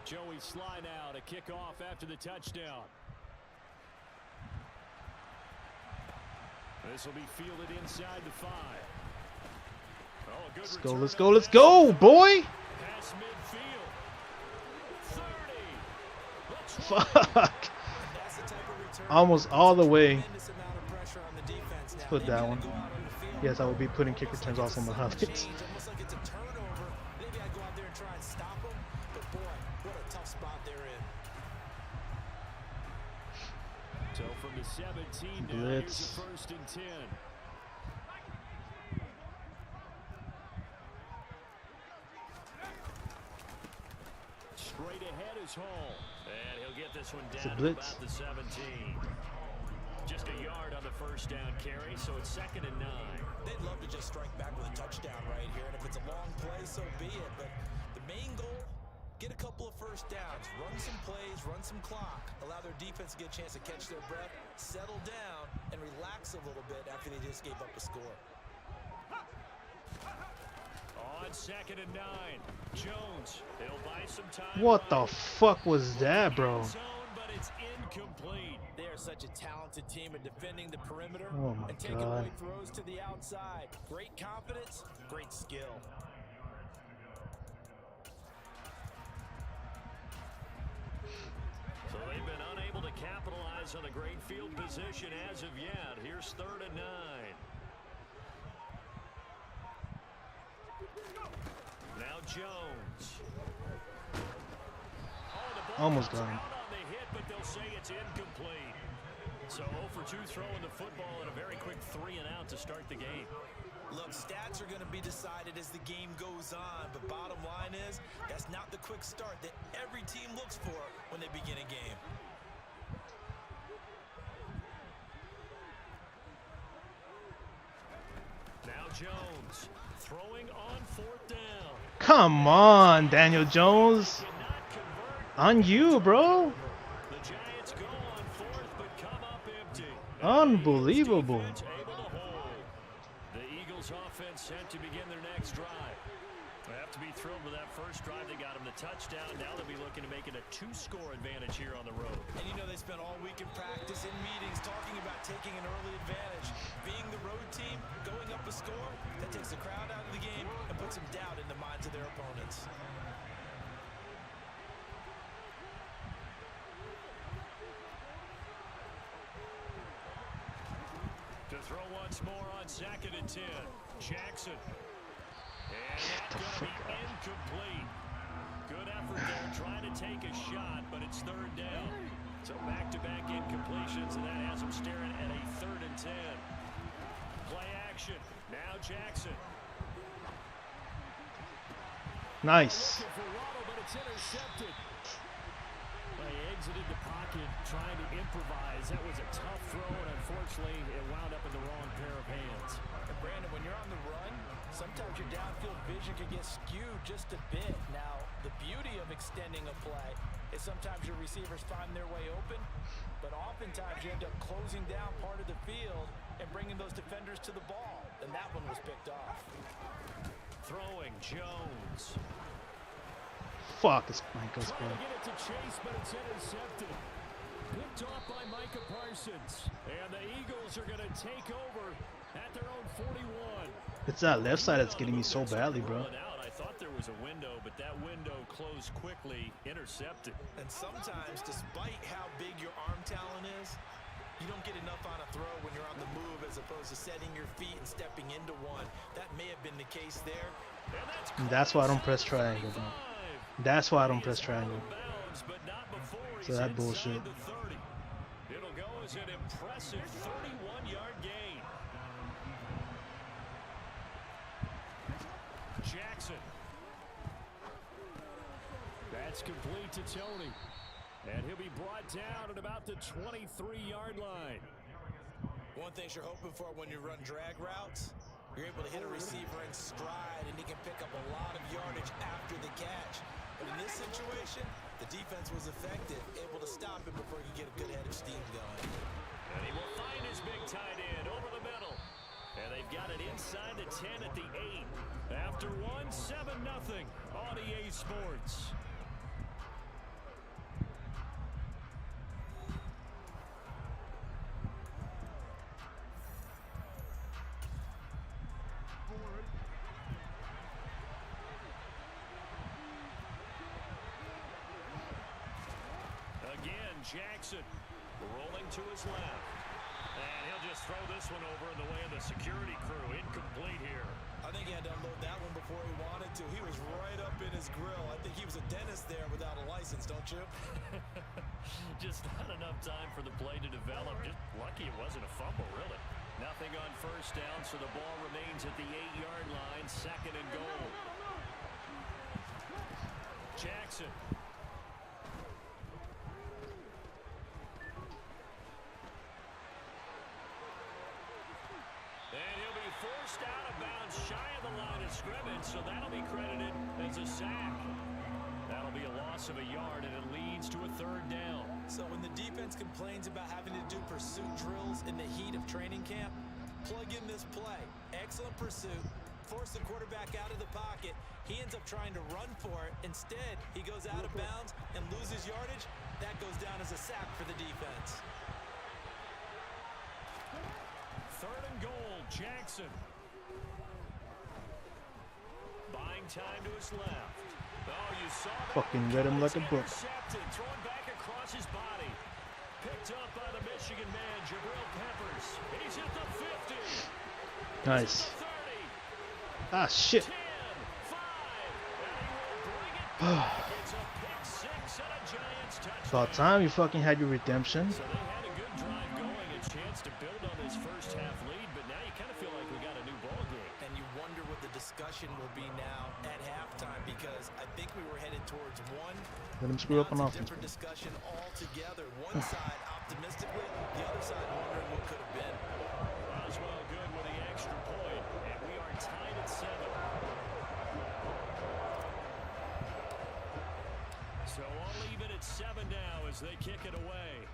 Joey Sly now to kick off after the touchdown. This will be fielded inside the 5. Oh, a good Let's go, return let's on go, let's that. go, boy! Pass midfield. 30. Fuck! That's the type of return Almost all the way. tremendous amount of pressure on the defense. Now, Put they've that gotta one. go out on the field. Yes, I will be putting kick returns also on my highlights. Change, almost like it's a turnover. Maybe I go out there and try and stop them. But boy, what a tough spot they're in. So from the 17 now, Blitz. here's a 1st and 10. Straight ahead is Hall. And he'll get this one It's a down to blitz. about the 17. Just a yard on the 1st down carry, so it's 2nd and 9. They'd love to just strike back with a touchdown right here. And if it's a long play, so be it. But the main goal, get a couple of 1st downs, run some plays, run some clock, allow their defense to get a chance to catch their breath, settle down, and relax a little bit after they just gave up a score. On 2nd and 9, Jones. He'll buy some time. What the right. fuck was that, bro? Zone, but it's incomplete. They are such a talented team at defending the perimeter Oh my and taking God. away throws to the outside. Great confidence, great skill. So they've been unable to capitalize on a great field position as of yet. Here's 3rd and 9. Now Jones. Oh, the ball Almost comes got him. out on the hit, but they'll say it's incomplete. So 0 for 2 throwing the football and a very quick 3 and out to start the game. Look, stats are going to be decided as the game goes on, but bottom line is that's not the quick start that every team looks for when they begin a game. Now Jones throwing on 4th down. Come on, Daniel Jones. Cannot convert. On you, bro. The Giants go on 4th, but come up empty. Unbelievable. Defense able to hold. The Eagles offense set to begin their next drive. They have to be thrilled with that first drive. They got them the touchdown. Now they'll be looking to make it a 2-score advantage here on the road. And you know they spent all week in practice, in meetings, talking about taking an early advantage. Being the road team, going up a score, that takes the crowd out of the game and puts some doubt in the minds of their opponents. To throw once more on 2nd and 10. Jackson. And that's going to be incomplete. Good effort there, trying to take a shot, but it's 3rd down. So back-to-back incompletions, and that has them staring at a 3rd and 10. Play action. Now Jackson. Nice. Looking for Waddle, but it's intercepted. Well, he exited the pocket, trying to improvise. That was a tough throw, and unfortunately, it wound up in the wrong pair of hands. And Brandon, when you're on the run, sometimes your downfield vision can get skewed just a bit. Now, the beauty of extending a play is sometimes your receivers find their way open, but oftentimes you end up closing down part of the field and bringing those defenders to the ball, and that one was picked off. Throwing Jones. Fuck, it's Michael's Trying bro. to get it to Chase, but it's intercepted. Picked off by Micah Parsons. And the Eagles are going to take over at their own 41. It's that left side that's getting me so badly, bro. I thought there was a window, but that window closed quickly, intercepted. And sometimes, despite how big your arm talent is, You don't get enough on a throw when you're on the move as opposed to setting your feet and stepping into one. That may have been the case there. And that's why I don't press triangle, bro. That's why I don't press triangle. So that bullshit. It'll go as an impressive 31-yard gain. Jackson. That's complete to Tony. And he'll be brought down at about the 23-yard line. One thing you're hoping for when you run drag routes, you're able to hit a receiver in stride, and he can pick up a lot of yardage after the catch. But in this situation, the defense was effective, able to stop him before he could get a good head of steam going. And he will find his big tight end over the middle. And they've got it inside the 10 at the 8. After one, 7-0 on EA Sports. Jackson rolling to his left. And he'll just throw this one over in the way of the security crew. Incomplete here. I think he had to unload that one before he wanted to. He was right up in his grill. I think he was a dentist there without a license, don't you? Just not enough time for the play to develop. Just lucky it wasn't a fumble, really. Nothing on first down, so the ball remains at the 8-yard line. 2nd and goal. Jackson. Forced out of bounds shy of the line of scrimmage, so that'll be credited as a sack. That'll be a loss of a yard, and it leads to a 3rd down. So when the defense complains about having to do pursuit drills in the heat of training camp, plug in this play. Excellent pursuit. Force the quarterback out of the pocket. He ends up trying to run for it. Instead, he goes out of bounds and loses yardage. That goes down as a sack for the defense. 3rd and goal. Jackson. Buying time to his left. Oh, you saw that. Fucking read him like a book. Thrown back across his body. Picked up by the Michigan man, Jabril Peppers. He's hit the 50. Nice. Ah, shit. 10, 5, and he will bring it back. It's a pick 6 and a Giants touchdown. About time you fucking had your redemption. So they had a good drive going, a chance to build on this first half lead, but now you kind of feel like we got a new ball game. And you wonder what the discussion will be now at halftime, because I think we were headed towards one. Let him screw up on Now it's a offense. different discussion altogether. One side optimistically, the other side wondering what could have been. Roswell good with the extra point, and we are tied at 7. So all even at 7 now as they kick it away.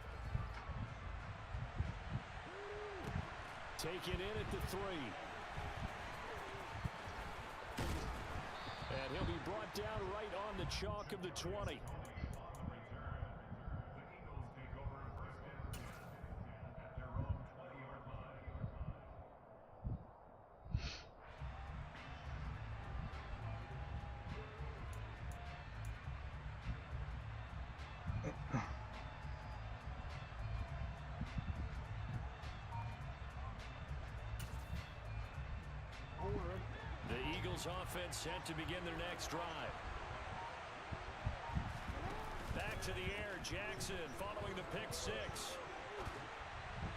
Take it in at the 3. And he'll be brought down right on the chalk of the 20. The Eagles offense set to begin their next drive. Back to the air, Jackson following the pick 6.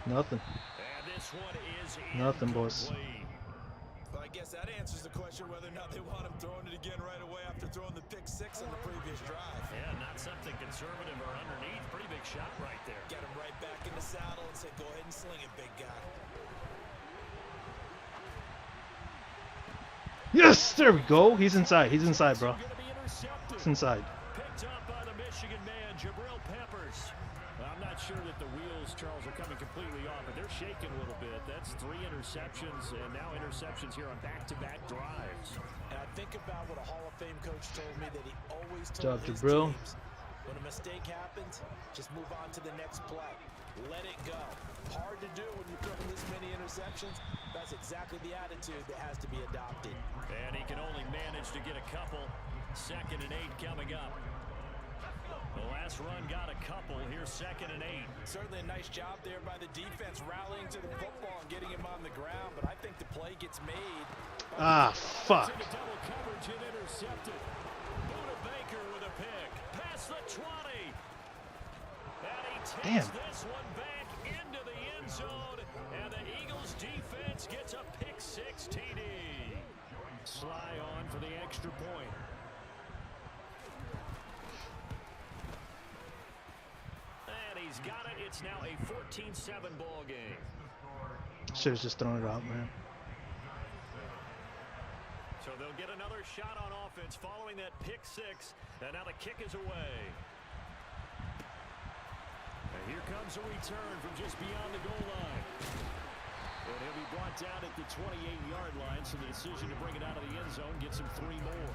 Nothing. And this one is Nothing, boys. incomplete. Well, I guess that answers the question whether or not they want him throwing it again right away after throwing the pick 6 on the previous drive. Yeah, not something conservative or underneath. Pretty big shot right there. Get him right back in the saddle and say, go ahead and sling it, big guy. Yes, there we go. He's inside. He's inside, bro. Gonna be intercepted. It's inside. Picked up by the Michigan man, Jabril Peppers. I'm not sure that the wheels, Charles, are coming completely off, but they're shaking a little bit. That's 3 interceptions, and now interceptions here on back-to-back drives. And I think about what a Hall of Fame coach told me that he always Job, told his Jabril. teams. When a mistake happens, just move on to the next play. Let it go. Hard to do when you're throwing this many interceptions. That's exactly the attitude that has to be adopted. And he can only manage to get a couple. 2nd and 8 coming up. The last pass run got a couple. Here's 2nd and 8. Certainly a nice job there by the defense rallying to the football and getting him on the ground, but I think the play gets made. Ah, fuck. Double coverage and intercepted. Buda Baker with a pick. Past the 20. And he takes this one back into the end zone. And the Eagles defense gets a pick 6 TD. Sly on for the extra point. And he's got it. It's now a 14-7 ball game. Should have just thrown it out, man. So they'll get another shot on offense following that pick 6. And now the kick is away. And here comes a return from just beyond the goal line. And he'll be brought down at the 28-yard line, so the decision to bring it out of the end zone gets him 3 more.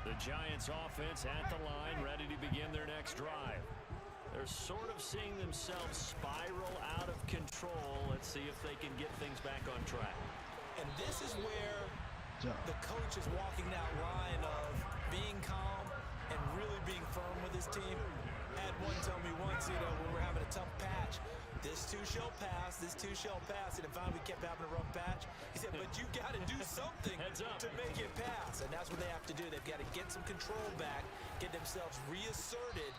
The Giants offense at the line, ready to begin their next drive. They're sort of seeing themselves spiral out of control. Let's see if they can get things back on track. And this is where the coach is walking that line of being calm and really being firm with his team. I had one tell me once, when we're having a tough patch, this too shall pass, this too shall pass. And finally we kept having a rough patch. He said, but you got to do something to make it pass. And that's what they have to do. They've got to get some control back, get themselves reasserted,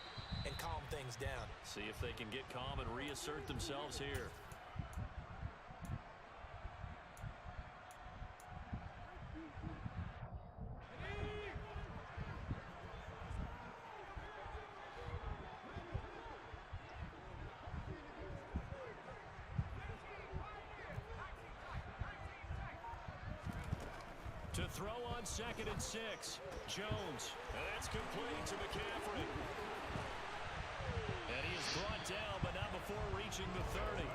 and calm things down. See if they can get calm and reassert themselves here. To throw on 2nd and 6. Jones. And that's complete to McCaffrey. And he is brought down, but not before reaching the 30.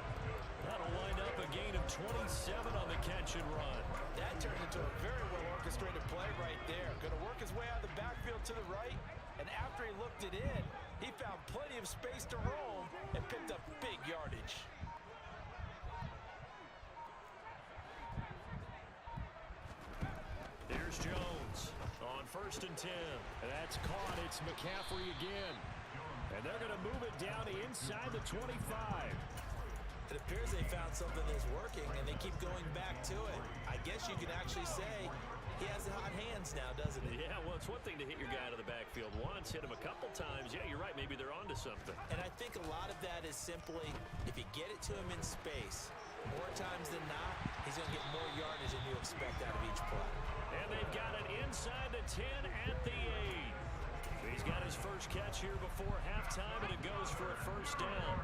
That'll wind up a gain of 27 on the catch and run. That turned into a very well orchestrated play right there. Going to work his way out of the backfield to the right. And after he looked it in, he found plenty of space to roam and picked up big yardage. Here's Jones on 1st and 10. That's caught. It's McCaffrey again. And they're going to move it down to inside the 25. It appears they found something that's working, and they keep going back to it. I guess you could actually say he has the hot hands now, doesn't he? Yeah, well, it's one thing to hit your guy out of the backfield once, hit him a couple times. Yeah, you're right. Maybe they're onto something. And I think a lot of that is simply if you get it to him in space, more times than not, he's going to get more yardage than you expect out of each play. And they've got it inside the 10 at the 8. He's got his first catch here before halftime, and it goes for a 1st down.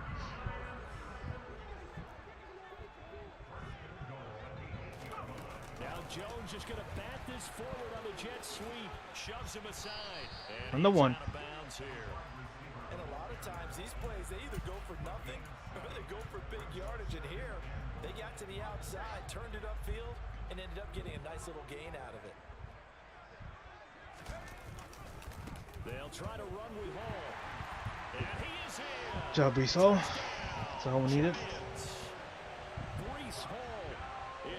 Now Jones is going to bat this forward on the jet sweep. Shoves him aside. And on the 1. Out of bounds here. And a lot of times these plays, they either go for nothing or they go for big yardage. And here, they got to the outside, turned it upfield, and ended up getting a nice little gain out of it. They'll try to run with Hall. And he is in. Good job, Brees Hall. That's all we needed. Brees Hall.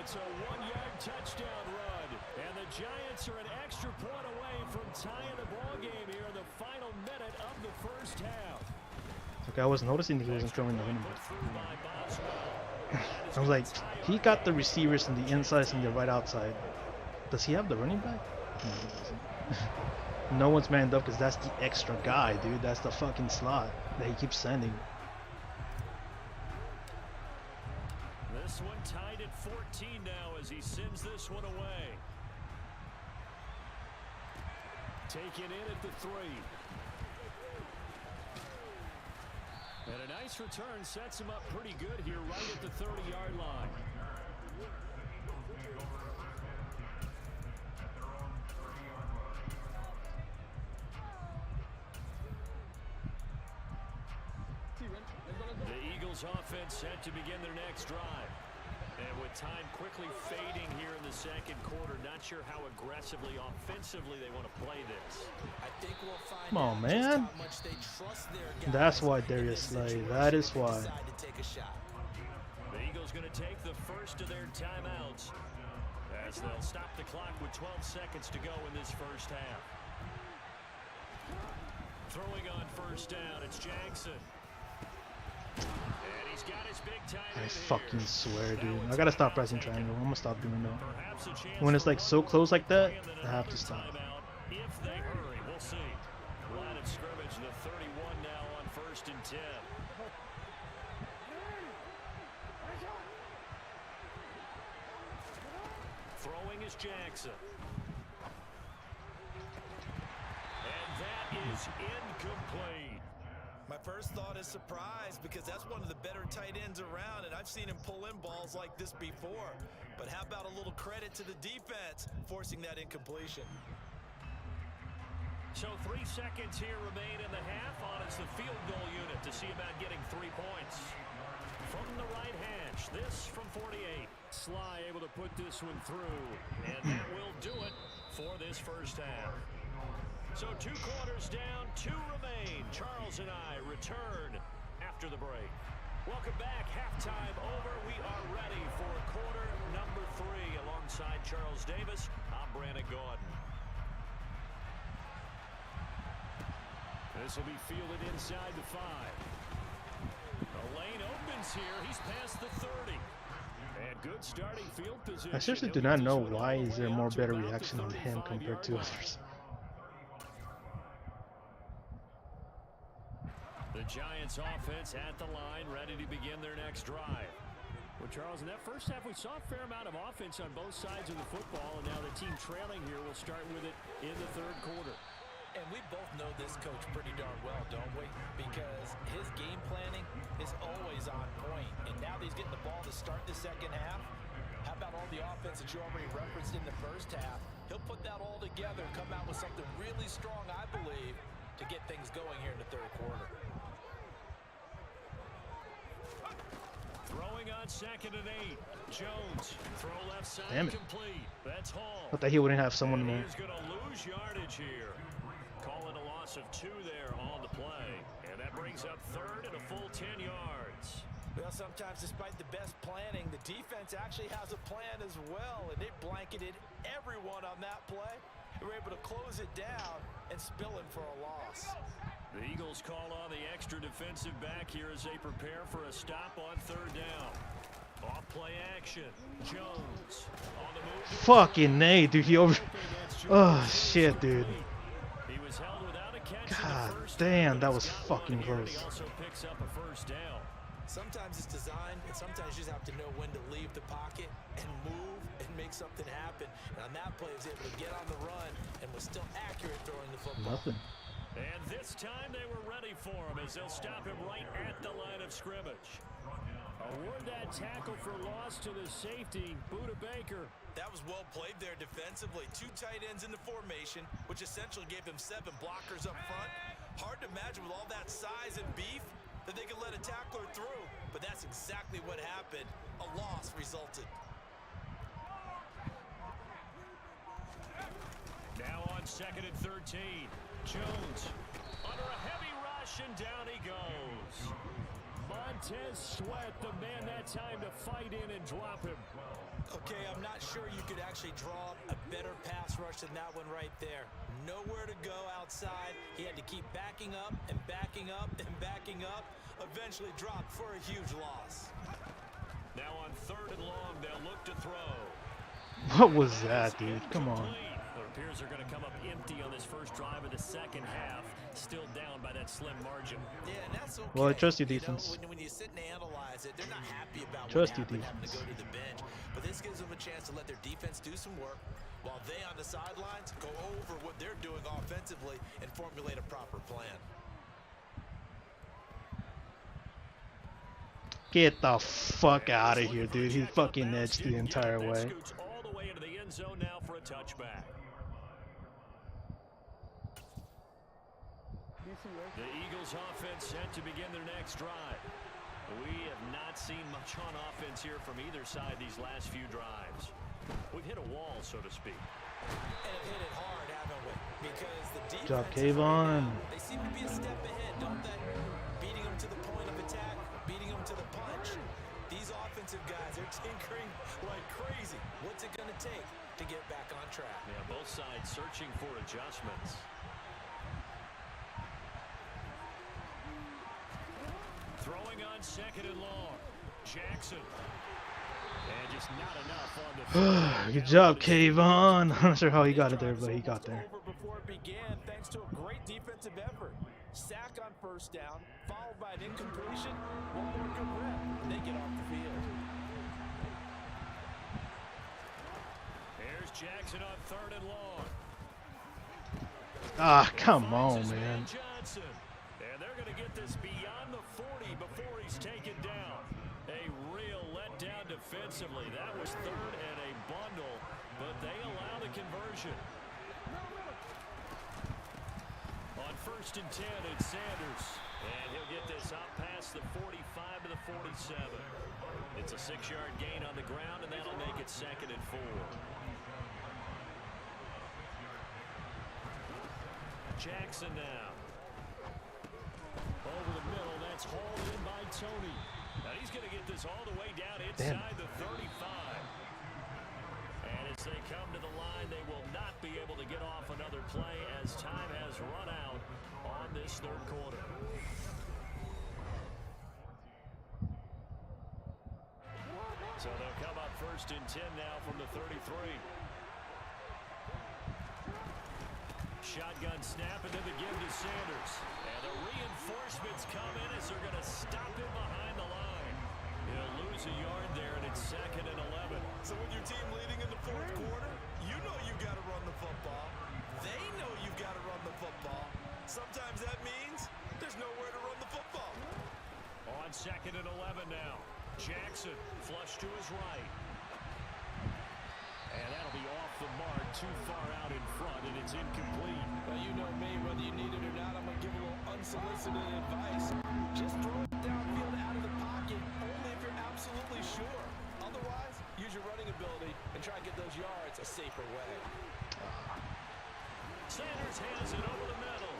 It's a 1-yard touchdown run. And the Giants are an extra point away from tying the ball game here in the final minute of the 1st half. Okay, I was noticing he wasn't throwing the running back. I was like, he got the receivers in the inside and the right outside. Does he have the running back? No, he doesn't. No one's manned up because that's the extra guy, dude. That's the fucking slot that he keeps sending. This one tied at 14 now as he sends this one away. Taken in at the 3. And a nice return sets him up pretty good here right at the 30-yard line. The Eagles offense set to begin their next drive. And with time quickly fading here in the second quarter, not sure how aggressively, offensively they want to play this. I think we'll find Come on, out just man. how much they trust their guys. That's why in Darius this Slay. situation That is if they why. decide to take a shot. The Eagles going to take the first of their timeouts as they'll stop the clock with 12 seconds to go in this first half. Throwing on first down, it's Jackson. And he's got his big tight end I here. fucking swear, dude. I gotta stop pressing triangle. I'm gonna stop doing that. Perhaps a chance When it's for like so close like that, and then I have to another stop. timeout if they hurry. We'll see. Line of scrimmage, the 31 now on 1st and 10. Throwing is Jackson. And that is incomplete. My first thought is surprise because that's one of the better tight ends around, and I've seen him pull in balls like this before. But how about a little credit to the defense forcing that incompletion? So 3 seconds here remain in the half. On is the field goal unit to see about getting 3 points. From the right hash, this from 48. Sly able to put this one through, and that will do it for this first half. So 2 quarters down, 2 remain. Charles and I return after the break. Welcome back. Halftime over. We are ready for quarter number 3. Alongside Charles Davis, I'm Brandon Gordon. This will be fielded inside the 5. The lane opens here. He's past the 30. And good starting field position. I seriously do not know why is there more better reaction on him compared to others. The Giants offense at the line, ready to begin their next drive. Well, Charles, in that first half, we saw a fair amount of offense on both sides of the football, and now the team trailing here will start with it in the 3rd quarter. And we both know this coach pretty darn well, don't we? Because his game planning is always on point. And now that he's getting the ball to start the second half, how about all the offense that you already referenced in the first half? He'll put that all together and come out with something really strong, I believe, to get things going here in the 3rd quarter. Throwing on 2nd and 8. Jones, throw left side. Damn it. Complete. That's Hall. I thought he wouldn't have someone And there. he's going to lose yardage here. Calling a loss of 2 there on the play. And that brings up 3rd and a full 10 yards. Well, sometimes despite the best planning, the defense actually has a plan as well, and they blanketed everyone on that play. They were able to close it down and spill it for a loss. The Eagles call on the extra defensive back here as they prepare for a stop on 3rd down. Off play action. Jones on the move. Fucking A, dude. He over. Oh shit, dude. He was held without a catch. God in the first damn, half, that but was still fucking on here, and close. He also picks up a first down. Sometimes it's designed, and sometimes you just have to know when to leave the pocket and move and make something happen. And on that play, he was able to get on the run and was still accurate throwing the football. Nothing. And this time they were ready for him as they'll stop him right at the line of scrimmage. Award that tackle for loss to the safety, Buda Baker. That was well played there defensively. 2 tight ends in the formation, which essentially gave them 7 blockers up front. Hard to imagine with all that size and beef that they could let a tackler through, but that's exactly what happened. A loss resulted. Now on 2nd and 13. Jones under a heavy rush, and down he goes. Montez Sweat, the man that time to fight in and drop him. Okay, I'm not sure you could actually draw a better pass rush than that one right there. Nowhere to go outside. He had to keep backing up and backing up and backing up. Eventually dropped for a huge loss. Now on 3rd and long, they'll look to throw. What was that, dude? Come on. It appears they're going to come up empty on this first drive of the second half. Still down by that slim margin. Yeah, and that's okay. Well, I trust your You know, defense. when you sit and analyze it, they're not happy about Trust what your happened, having to defense. go to the bench. But this gives them a chance to let their defense do some work while they on the sidelines go over what they're doing offensively and formulate a proper plan. Get the fuck out of here, dude. He fucking edged the entire That way. scoots all the way into the end zone now for a touchback. The Eagles offense set to begin their next drive. We have not seen much on offense here from either side these last few drives. We've hit a wall, so to speak. And have hit it hard, haven't we? Because the Good job, defense Kayvon. they seem to be a step ahead, don't they? Beating them to the point of attack, beating them to the punch. These offensive guys are tinkering like crazy. What's it going to take to get back on track? Yeah, both sides searching for adjustments. Throwing on second and long. Jackson. And just not enough on the Good job, Kayvon. I'm not sure how he got it there, but he got there. Over before it began, thanks to a great defensive effort. Sack on first down, followed by an incompletion. One more good rep, and they get off the field. Here's Jackson on third and long. Ah, come on, man. Johnson. And they're going to get this beyond the 40 before he's taken down. A real letdown defensively. That was third and a bundle, but they allow the conversion. On first and 10, it's Sanders. And he'll get this up past the 45 to the 47. It's a 6-yard gain on the ground, and that'll make it second and 4. Jackson now. Over the middle, that's hauled in by Tony. Now he's going to get this all the way down inside the 35. And as they come to the line, they will not be able to get off another play as time has run out on this third quarter. So they'll come up first and 10 now from the 33. Shotgun snap and then the give to Sanders. And the reinforcements come in as they're going to stop him behind the line. He'll lose a yard there, and it's second and 11. So with your team leading in the fourth quarter, you know you've got to run the football. They know you've got to run the football. Sometimes that means there's nowhere to run the football. On second and 11 now. Jackson flush to his right. And that'll be off the mark, too far out in front, and it's incomplete. Well, you know me, whether you need it or not, I'm going to give a little unsolicited advice. Just throw it downfield out of the pocket, only if you're absolutely sure. Otherwise, use your running ability and try to get those yards a safer way. Sanders has it over the middle.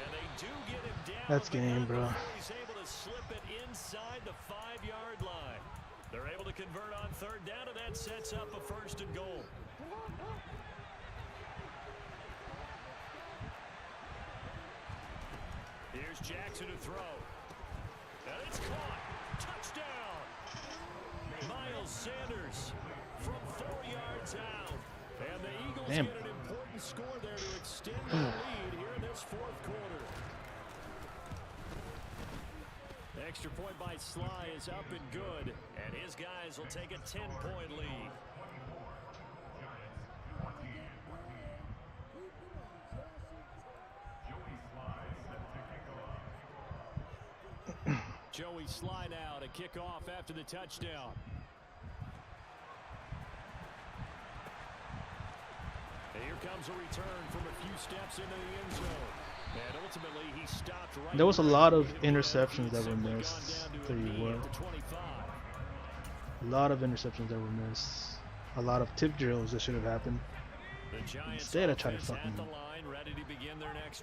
And they do get him down. That's game, bro. He's able to slip it inside the 5-yard line. They're able to convert on third down, and that sets up a first and goal. Here's Jackson to throw. And it's caught. Touchdown. Miles Sanders from 4 yards out. And the Eagles get an important score there to extend the lead here in this fourth quarter. The extra point by Sly is up and good, and his guys will take a 10-point lead. Joey Sly now to kick off after the touchdown. And here comes a return from a few steps into the end zone. And ultimately, he stopped right. There was a lot of interceptions that were missed. Tell you what. A lot of interceptions that were missed. A lot of tip drills that should have happened. Instead, I try to fucking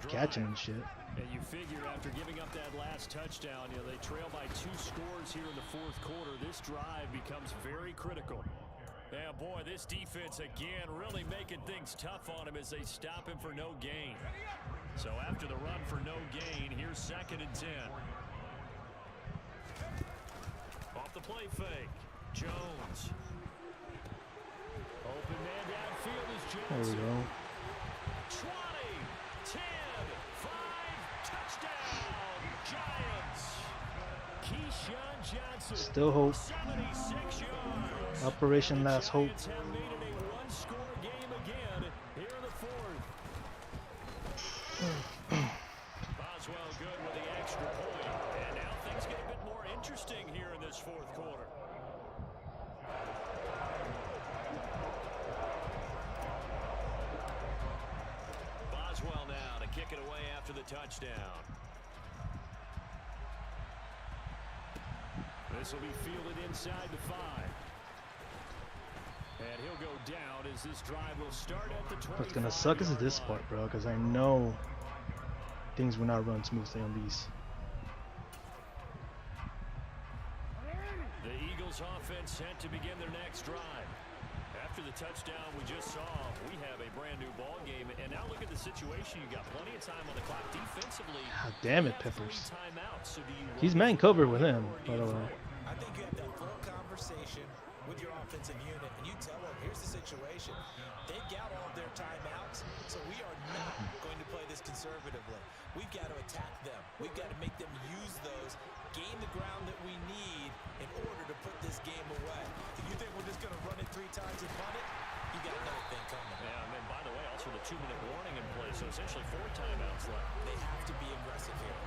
catch him and shit. And you figure after giving up that last touchdown, you know, they trail by 2 scores here in the fourth quarter. This drive becomes very critical. Yeah, boy, this defense again really making things tough on him as they stop him for no gain. So after the run for no gain, here's second and 10. Off the play fake, Jones. Open man downfield is Johnson. There we go. 20, 10, 5, touchdown, Giants. Keyshawn Johnson. Still hope. 76 yards. Operation Last Hope. Giants have needed a one-score game again here in the fourth. Boswell good with the extra point, and now things get a bit more interesting here in this fourth quarter. Boswell now to kick it away after the touchdown. This will be fielded inside the 5. And he'll go down as this drive will start at the 25. What's gonna suck is this part, bro, because I know things will not run smoothly on these. The Eagles offense set to begin their next drive. After the touchdown we just saw, we have a brand new ball game. And now look at the situation. You got plenty of time on the clock defensively. God damn it, Peppers. So He's man covered with him, by the way. I think you have that full conversation with your offensive unit, and you tell them, here's the situation. They've got all of their timeouts, so we are not going to play this conservatively. We've got to attack them. We've got to make them use those, gain the ground that we need in order to put this game away. If you think we're just going to run it 3 times and punt it, you got another thing coming. Yeah, and then by the way, also the 2-minute warning in place, so essentially 4 timeouts left. They have to be aggressive here.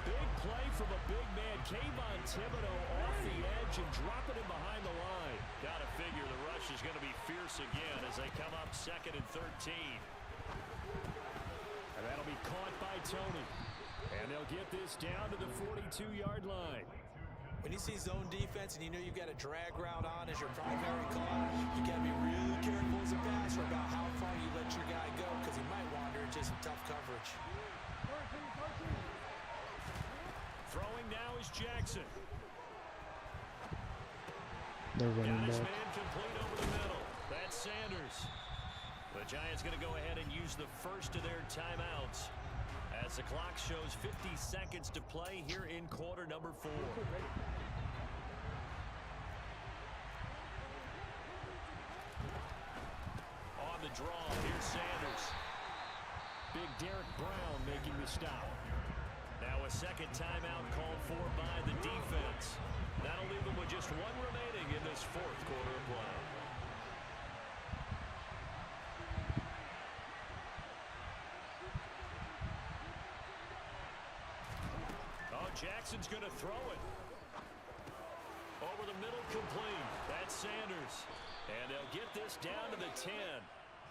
Big play from a big man. Kayvon Thibodeau off the edge and dropping him behind the line. Gotta figure the rush is going to be fierce again as they come up 2nd and 13. And that'll be caught by Tony. And they'll get this down to the 42-yard line. When you see zone defense and you know you've got a drag route on as your primary call, you got to be really careful as a passer about how far you let your guy go because he might wander into some tough coverage. Throwing now is Jackson. They're running Got his back. man complete over the middle. That's Sanders. The Giants going to go ahead and use the first of their timeouts as the clock shows 50 seconds to play here in quarter number 4. On the draw, here's Sanders. Big Derek Brown making the stop. Now a second timeout called for by the defense. That'll leave them with just 1 remaining in this 4th quarter of play. Oh, Jackson's going to throw it. Over the middle, complete. That's Sanders. And they'll get this down to the 10.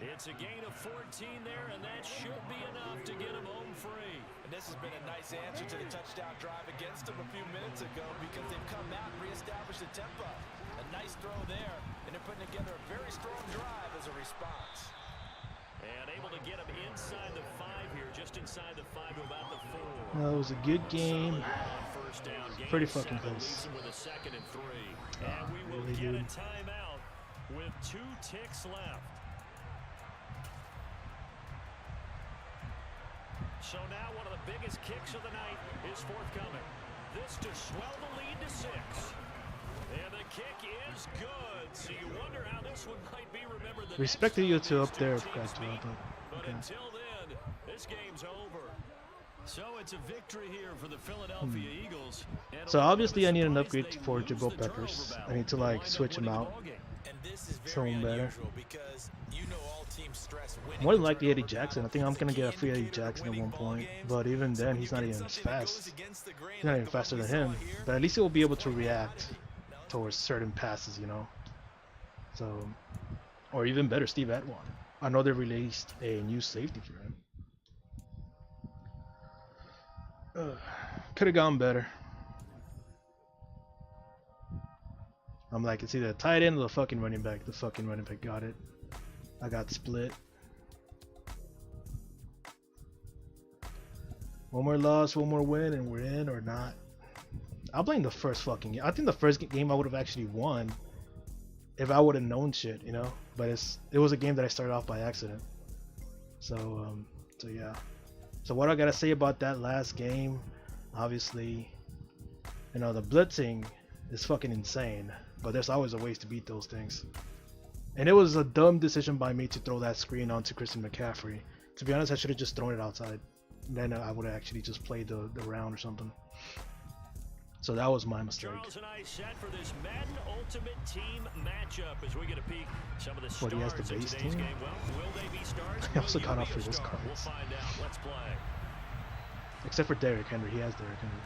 It's a gain of 14 there, and that should be enough to get them home free. And this has been a nice answer to the touchdown drive against them a few minutes ago because they've come out and reestablished the tempo. A nice throw there, and they're putting together a very strong drive as a response. And able to get them inside the 5 here, just inside the 5 to about the 4. That was a good game. First down, Pretty fucking close. with a 2nd and 3. And we will really get good. a timeout with 2 ticks left. So now one of the biggest kicks of the night is forthcoming. This to swell the lead to 6. And the kick is good. So you wonder how this one might be remembered. Respect to you two up there, But okay. until then, this game's over. So it's a victory here for the Philadelphia Eagles. And So obviously I need an surprise, upgrade they for lose Jabril the Peppers. turnover I need to battle. They like wind up switch him winning the out. ball game. And this is So very better. unusual because you know all teams stress winning. More than the likely Eddie turnover Jackson. I battle. think I'm It's a gonna get a key free Eddie indicator of Jackson at winning one ball point. games. But even So then, when he's you not get even as something that goes fast. against the grain He's not like even the one faster we than saw him. here, But at least he will be able to no, react towards certain passes, you know. So, or even better, Steve Atwan. I know they released a new safety for him. Could have gone better. I'm like, it's either a tight end or the fucking running back. The fucking running back got it. I got split. One more loss, one more win, and we're in or not. I'll blame the first fucking game. I think the first game I would have actually won if I would have known shit, you know. But it was a game that I started off by accident. So yeah. So what I gotta say about that last game, obviously, you know, the blitzing is fucking insane. But there's always a ways to beat those things. And it was a dumb decision by me to throw that screen onto Christian McCaffrey. To be honest, I should have just thrown it outside. Then I would have actually just played the round or something. So that was my mistake. Charles and I set for this Madden Ultimate Team matchup as we get a peek. Some of the What, he has stars the in base today's team? game. Well, will they be stars? I also Will got you off be a for this star? card. We'll find out. Let's play. Except for Derrick Henry. He has Derrick Henry.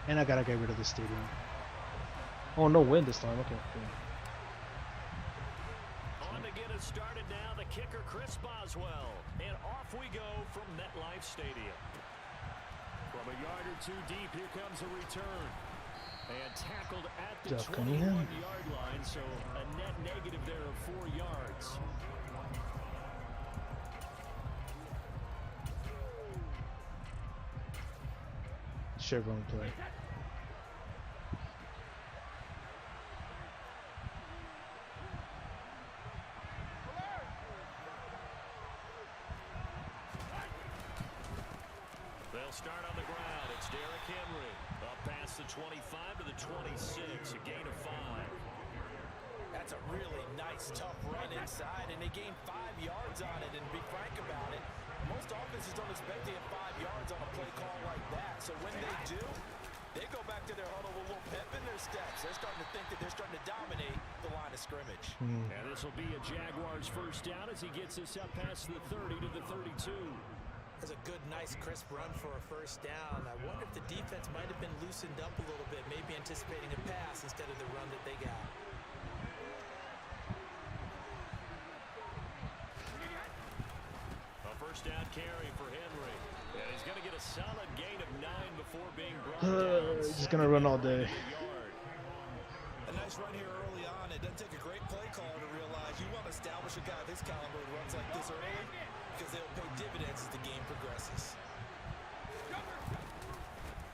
And I gotta get rid of the stadium. Oh, no win this time. Okay. On to get get us started now. The kicker, Chris Boswell. And off we go from MetLife Stadium. From a yard or two deep, here comes a return. And tackled at the 21-yard line, so a net negative there of 4 yards. Chevron play. They'll start on the ground. It's Derrick Henry. Up past the 25 to the 26, a gain of 5. That's a really nice, tough run inside, and they gained 5 yards on it. And to be frank about it, most offenses don't expect to get 5 yards on a play call like that. So when they do, they go back to their huddle with a little pep in their steps. They're starting to think that they're starting to dominate the line of scrimmage. And this will be a Jaguars first down as he gets this up past the 30 to the 32. That's a good, nice, crisp run for a first down. I wonder if the defense might have been loosened up a little bit, maybe anticipating a pass instead of the run that they got. A first down carry for Henry. And he's going to get a solid gain of 9 before being brought down. Just going to run all day. A nice run here early on. It doesn't take a great play caller to realize you want to establish a guy of his caliber who runs like this early, because they'll pay dividends as the game progresses.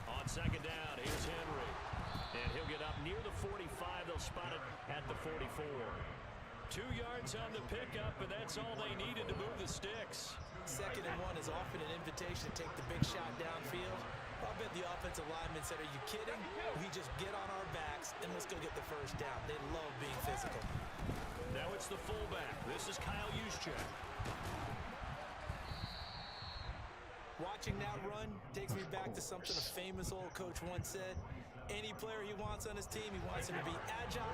On second down, here's Henry. And he'll get up near the 45. They'll spot it at the 44. 2 yards on the pickup, and that's all they needed to move the sticks. 2nd and 1 is often an invitation to take the big shot downfield. I bet the offensive lineman said, "Are you kidding? We just get on our backs and let's go get the first down." They love being physical. Now it's the fullback. This is Kyle Juszczyk. Watching that run takes me back to something a famous old coach once said. Any player he wants on his team, he wants him to be agile,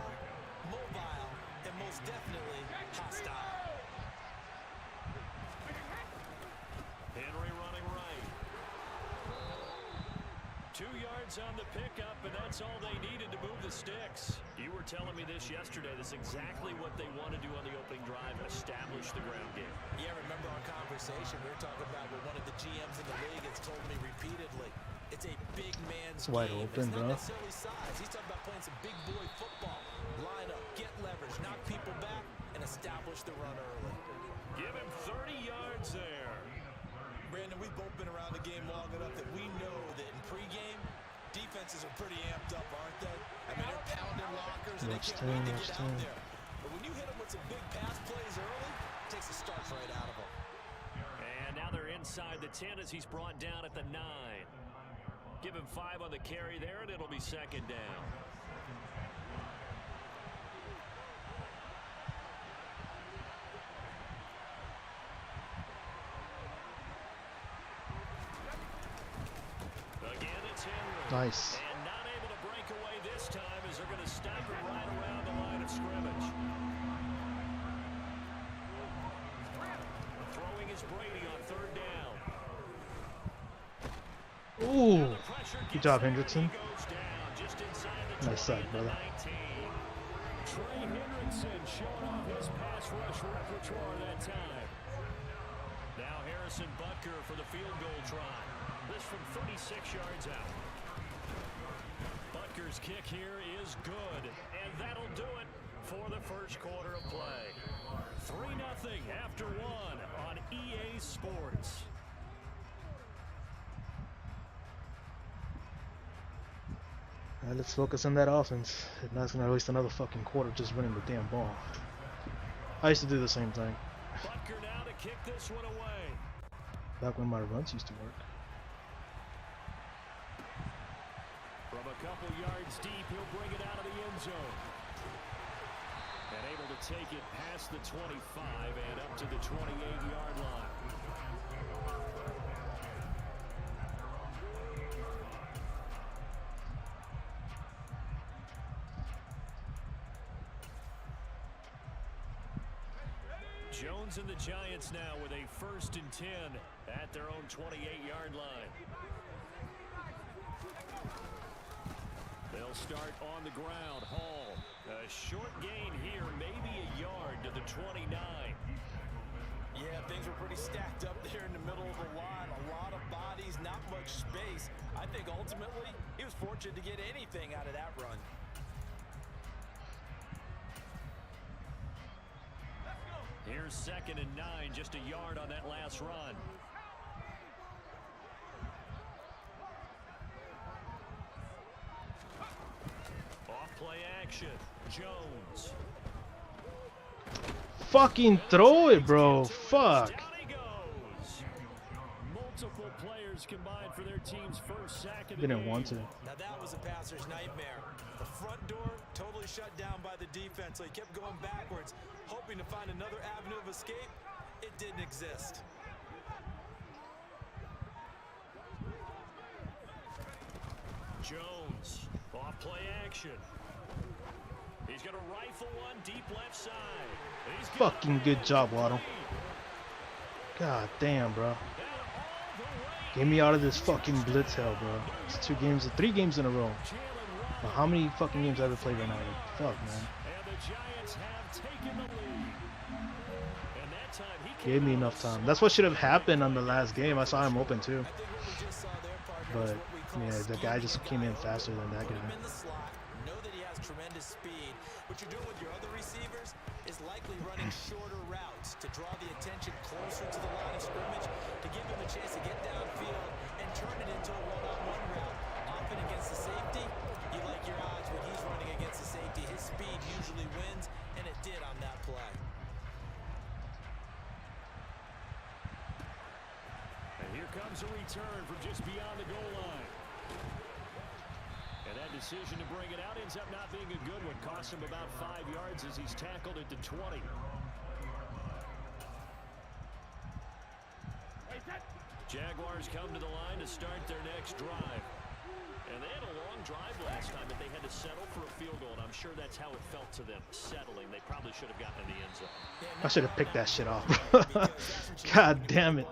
mobile, and most definitely hostile. Henry running right. 2 yards on the pickup, and that's all they needed to move the sticks. You were telling me this yesterday. That's exactly what they want to do on the opening drive, establish the ground game. Yeah, remember our conversation? We were talking about what one of the GMs in the league has told me repeatedly. It's a big man's it's wide game. open, it's not bro. necessarily size. He's talking about playing some big boy football. Line up, get leverage, knock people back, and establish the run early. Give him 30 yards there. Brandon, we've both been around the game long enough that we know that in pregame, defenses are pretty amped up, aren't they? I mean, they're pounding lockers and they can't wait to get out there. But when you hit them with some big pass plays early, it takes the starch right out of them. And now they're inside the 10 as he's brought down at the 9. Give him 5 on the carry there, and it'll be second down. Again, it's Henry. Nice. And not able to break away this time as they're going to stop it right around the line of scrimmage. Throwing is Brady on 3rd down. Ooh. Good job, Hendrickson. Nice side, brother. Trey Hendrickson showing off his pass rush repertoire that time. Now Harrison Butker for the field goal try. This from 36 yards out. Butker's kick here is good, and that'll do it for the first quarter of play. 3-0 after 1 on EA Sports. All right, let's focus on that offense. If not, it's going to waste another fucking quarter just running the damn ball. I used to do the same thing. Butker now to kick this one away. Back when my runs used to work. From a couple yards deep, he'll bring it out of the end zone. And able to take it past the 25 and up to the 28-yard line. Jones and the Giants now with a 1st and 10 at their own 28-yard line. They'll They'll start on the ground. Hall. A short gain here, maybe a yard to the 29. Yeah, things were pretty stacked up there in the middle of the line. A lot of bodies, not much space. I think ultimately he was fortunate to get anything out of that run. Here's 2nd and 9, just a yard on that last run. Off play action. Jones. Fucking throw it, bro. Fuck. Down he goes. Multiple players combined for their team's first sack of the Didn't game. want to. Now that was a passer's nightmare. The front door totally shut down by the defense, so he kept going backwards, hoping to find another avenue of escape. It didn't exist. Jones. Off play action. He's going to rifle one deep left side. He's got Fucking good job, Waddle. God damn, bro. Get me out of this fucking blitz hell, bro. It's 3 games in a row. Well, how many fucking games have I played right now? Like, fuck, man. And the Giants have taken the lead. And that time he Gave me enough time. That's what should have happened on the last game. I saw him open too. But yeah, the guy just came in faster than that guy. In the slot, know that he has tremendous speed. What you're doing with your other receivers is likely running shorter routes to draw the attention closer to the line of scrimmage, to give him a chance to get downfield and turn it into a one-on-one route. Often against the safety, you like your odds when he's running against the safety. His speed usually wins, and it did on that play. And here comes a return from just beyond the goal line. And that decision to bring it out ends up not being a good one. Cost him about 5 yards as he's tackled at the 20. Jaguars come to the line to start their next drive. And they had a long drive last time, but they had to settle for a field goal. And I'm sure that's how it felt to them, settling. They probably should have gotten in the end zone. I should have picked that shit off. God damn it.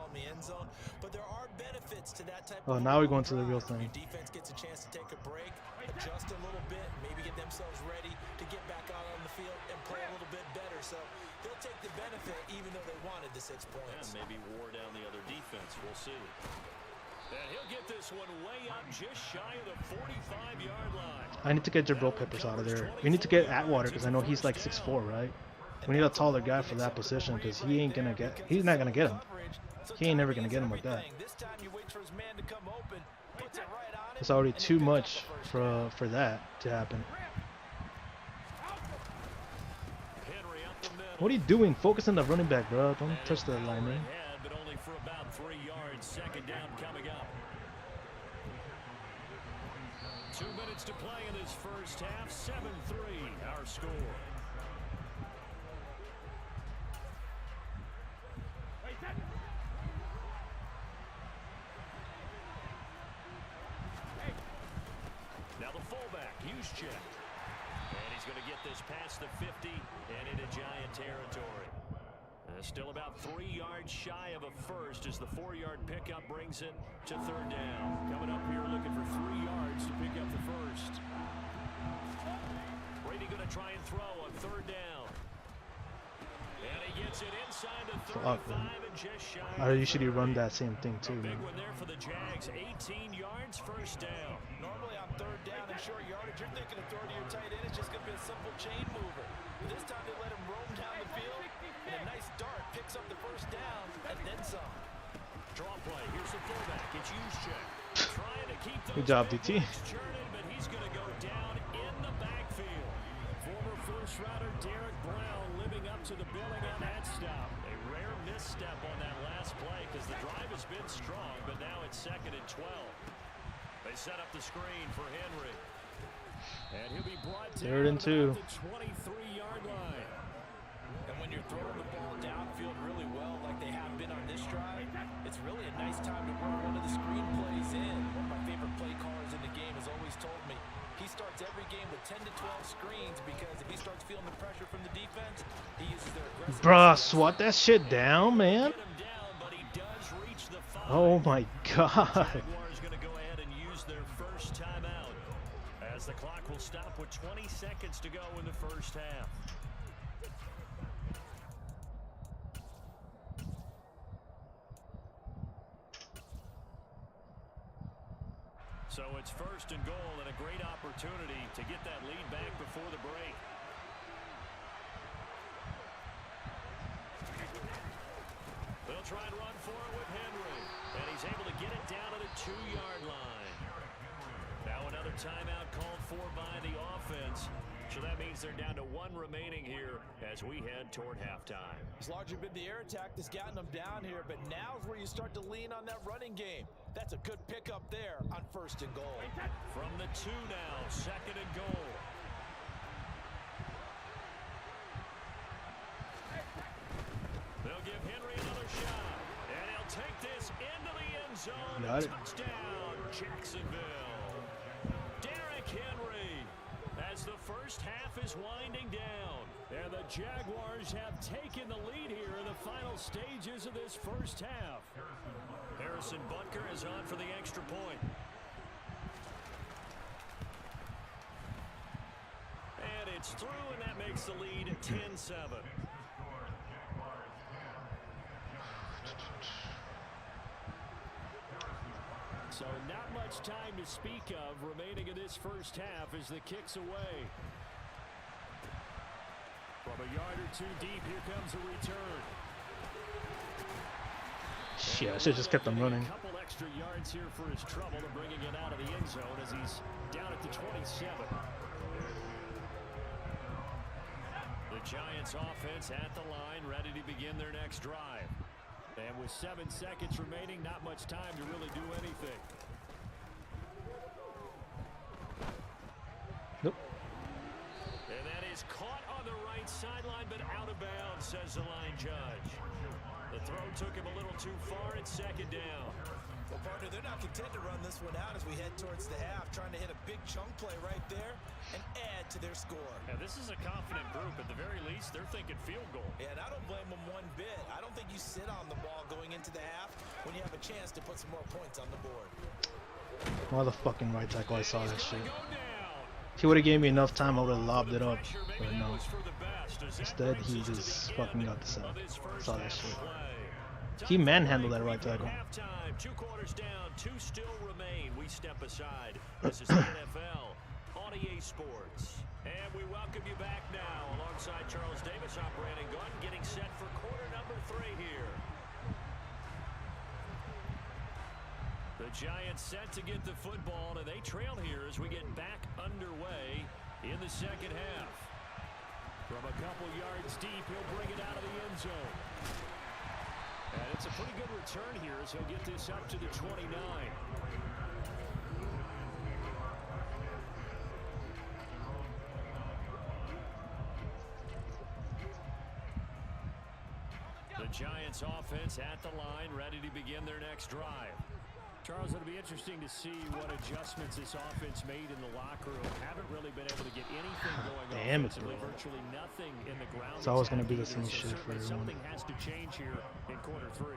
Oh, now we're going to the real thing. Defense gets a chance to take a break, adjust a little bit, maybe get themselves ready to get back out on the field and play a little bit better. So they'll take the benefit even though they wanted the 6 points. And maybe wore down the other defense. We'll see. And he'll get this one way up just shy of the 45-yard line. I need to get Jabril Peppers out of there. We need to get Atwater because I know he's like 6'4", right? We need a taller guy for that position because he's not gonna get him. He ain't never gonna get him like that. It's already too much for that to happen. What are you doing? Focus on the running back, bro. Don't touch the lineman. But only for about 3 yards. 2nd down coming up. 2 minutes to play in this first half. 7-3 our score. Now the fullback, Juszczyk. And he's going to get this past the 50 and into Giant territory. Still about 3 yards shy of a first as the 4-yard pickup brings it to 3rd down. Coming up here looking for 3 yards to pick up the first. Brady going to try and throw on 3rd down. And he gets it inside the 35 and just shy. I usually run that same thing too, Big man. one there for the Jags. 18 yards, 1st down. Normally on 3rd down and short yardage, you're thinking of throwing to your tight end. It's just going to be a simple chain mover. This time they let him roam down the field, and a nice dart picks up the 1st down, and then some. Draw play. Here's the fullback. It's Juszczyk. Trying to keep those Good job, DT. churning, but he's going to go down in the backfield. Former first-rounder Derek Brown living up to the billing on that stop. A rare misstep on that last play because the drive has been strong, but now it's 2nd and 12. They set up the screen for Henry. And he'll be brought down 3rd and 2. at the 23-yard line. And when you're throwing the ball downfield really well like they have been on this drive, it's really a nice time to work one of the screen plays in. One of my favorite play callers in the game has always told me he starts every game with 10 to 12 screens because if he starts feeling the pressure from the defense, he uses their aggressive... Bruh, swat that shit down, man. Get him down, but he does reach the 5. Oh my god. Jaguars going to go ahead and use their first timeout as the clock will 20 seconds to go in the first half. So it's first and goal and a great opportunity to get that lead back before the break. They'll try and run for it with Henry. And he's able to get it down to the 2-yard line. Now another timeout called for by the offense. So that means they're down to 1 remaining here as we head toward halftime. It's largely been the air attack that's gotten them down here, but now's where you start to lean on that running game. That's a good pickup there on first and goal. From the 2 now, second and goal. They'll give Henry another shot, and he'll take this into the end zone. Got it. Touchdown, Jacksonville. Derrick Henry, as the first half is winding down. And the Jaguars have taken the lead here in the final stages of this first half. Harrison Butker is on for the extra point. And it's through, and that makes the lead 10-7. So not much time to speak of remaining in this first half as the kick's away. From a yard or 2 deep, here comes a return. Shit, I should have just kept them running. A couple extra yards here for his trouble to bringing it out of the end zone as he's down at the 27. The Giants offense at the line, ready to begin their next drive. And with 7 seconds remaining, not much time to really do anything. Nope. And that is caught on the right sideline, but out of bounds, says the line judge. The throw took him a little too far. It's second down. Well, partner, they're not content to run this one out as we head towards the half, trying to hit a big chunk play right there and add to their score. Now, this is a confident group. At the very least, they're thinking field goal. Yeah, and I don't blame them one bit. I don't think you sit on the ball going into the half when you have a chance to put some more points on the board. Motherfucking right tackle, I saw that shit. He would have gave me enough time, I would have lobbed it up. But no. Instead, he just fucking got the sack. Saw that shit. He manhandled that right tackle. 2 quarters down, 2 still remain. We step aside. This is the NFL on EA Sports. And we welcome you back now alongside Charles Davis operating gun, getting set for quarter number 3 here. The Giants set to get the football, and they trail here as we get back underway in the second half. From a couple yards deep, he'll bring it out of the end zone. And it's a pretty good return here as he'll get this up to the 29. The Giants offense at the line, ready to begin their next drive. Charles, it'll be interesting to see what adjustments this offense made in the locker room. Haven't really been able to get anything going on. Damn it, bro. Virtually nothing in the ground. It's always going to be the same shit for everyone. Something has to change here in quarter 3.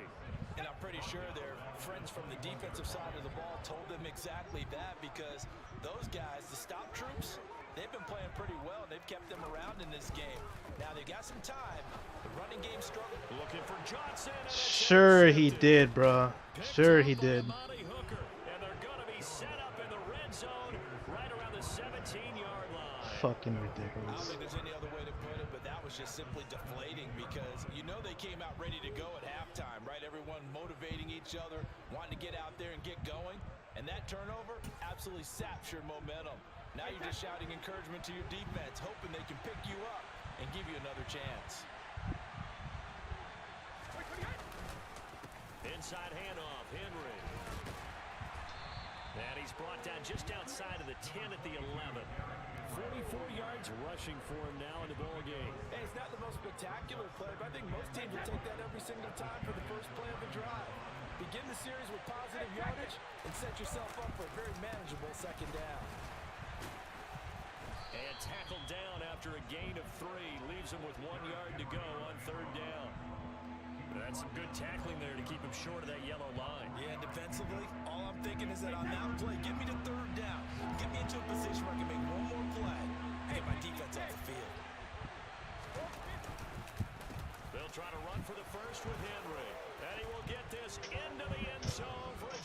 And I'm pretty sure their friends from the defensive side of the ball told them exactly that, because those guys, the stop troops, they've been playing pretty well. They've kept them around in this game. Now they've got some time. The running game struggle. Looking for Johnson. Sure he did, bro. Sure he did. And they're going to be set up in the red zone right around the 17-yard line. Fucking I don't ridiculous. think there's any other way to put it, but that was just simply deflating, because you know they came out ready to go at halftime, right? Everyone motivating each other, wanting to get out there and get going. And that turnover absolutely saps your momentum. Now you're just shouting encouragement to your defense, hoping they can pick you up and give you another chance. Inside handoff, Henry. And he's brought down just outside of the 10 at the 11. 44 yards rushing for him now in the ball game. Hey, it's not the most spectacular play, but I think most teams will take that every single time for the first play of the drive. Begin the series with positive yardage and set yourself up for a very manageable second down. And tackled down after a gain of 3. Leaves him with 1 yard to go on third down. That's some good tackling there to keep him short of that yellow line. Yeah, defensively, all I'm thinking is that on that play, get me to third down. Get me into a position where I can make one more play. If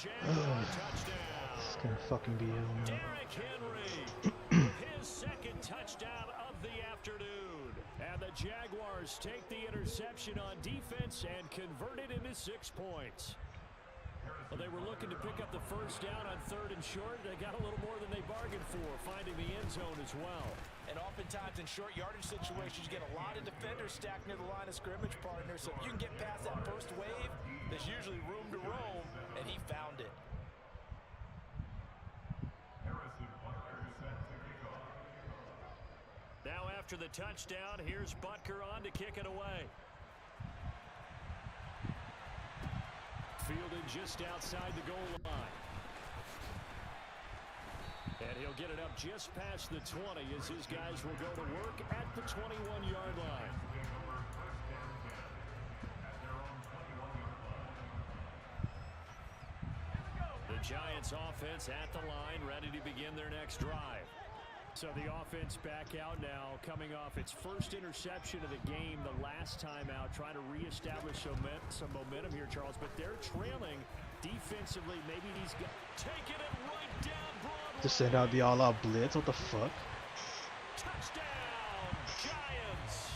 Jaguar touchdown. It's gonna fucking be hell, man. Derrick Henry with his second touchdown of the afternoon. And the Jaguars take the interception on defense and convert it into 6 points. Well, they were looking to pick up the first down on 3rd and short. They got a little more than they bargained for, finding the end zone as well. And oftentimes in short yardage situations, you get a lot of defenders stacked near the line of scrimmage, partner. So if you can get past that first wave, there's usually room to roam, and he found it. Now after the touchdown, here's Butker on to kick it away. Fielded just outside the goal line. And he'll get it up just past the 20 as his guys will go to work at the 21-yard line. The Giants offense at the line, ready to begin their next drive. So the offense back out now, coming off its first interception of the game the last time out, trying to reestablish some momentum here, Charles. But they're trailing defensively. Maybe these guys taking it right down Broadway. Just send out the all-out blitz. What the fuck? Touchdown, Giants.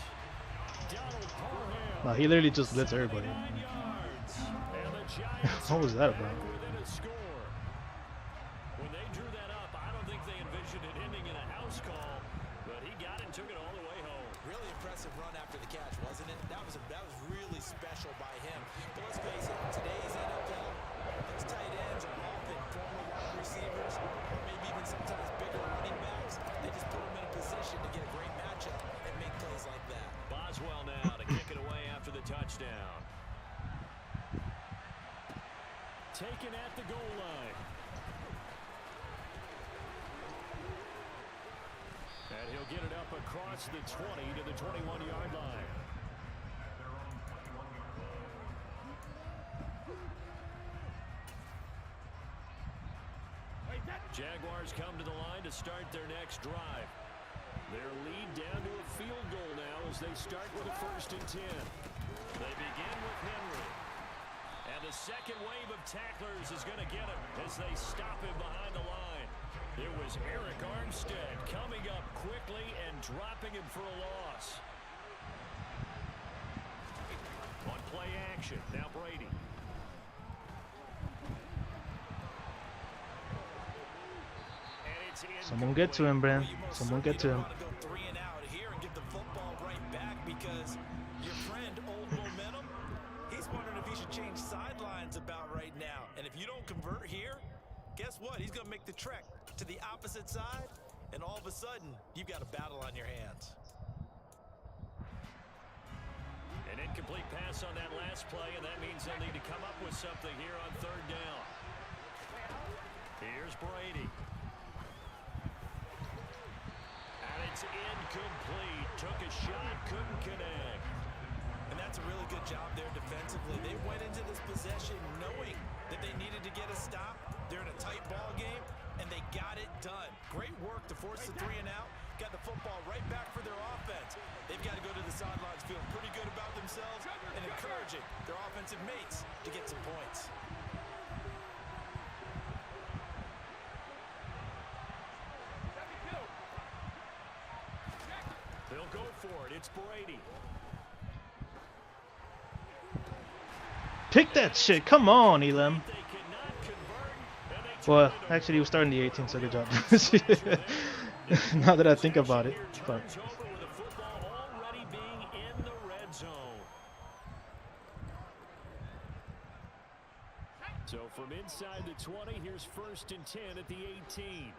Donald Parham. Nah, he literally just blitzed everybody. 9 yards. And the Giants What was that about? back within a score. When they drew that up, I don't think they envisioned it ending in a house call, but he got it and took it all the way home. Really impressive run after the catch, wasn't it? That was really special by him. But let's face it, in today's NFL, those tight ends are often former wide receivers, or maybe even sometimes bigger running backs. They just put them in a position to get a great matchup and make plays like that. Boswell now to kick it away after the touchdown. Taken at the goal line. And he'll get it up across the 20 to the 21-yard line. Jaguars come to the line to start their next drive. Their lead down to a field goal now as they start with a 1st and 10. They begin with Henry. And the second wave of tacklers is going to get him as they stop him behind the line. It was Eric Armstead coming up quickly and dropping him for a loss. On play action, now Brady. And it's Someone get to him, Brand. Someone get to him. Want to go 3 and out here and get the football right back because your friend, Old Momentum, he's wondering if he should change sidelines about right now. And if you don't convert here, guess what? He's going to make the trek to the opposite side, and all of a sudden, you've got a battle on your hands. An incomplete pass on that last play, and that means they'll need to come up with something here on 3rd down. Here's Brady. And it's incomplete. Took a shot, couldn't connect. And that's a really good job there defensively. They went into this possession knowing that they needed to get a stop. They're in a tight ball game, and they got it done. Great work to force the 3 and out. Got the football right back for their offense. They've got to go to the sidelines feeling pretty good about themselves and encouraging their offensive mates to get some points. They'll go for it. It's Brady. Pick that shit. Come on, Elam. They cannot convert, and they Well, turn it actually, he was starting the 18, so good job. over. Now that I think about it. But Turns over with the football already being in the red zone. So from inside the 20, here's 1st and 10 at the 18.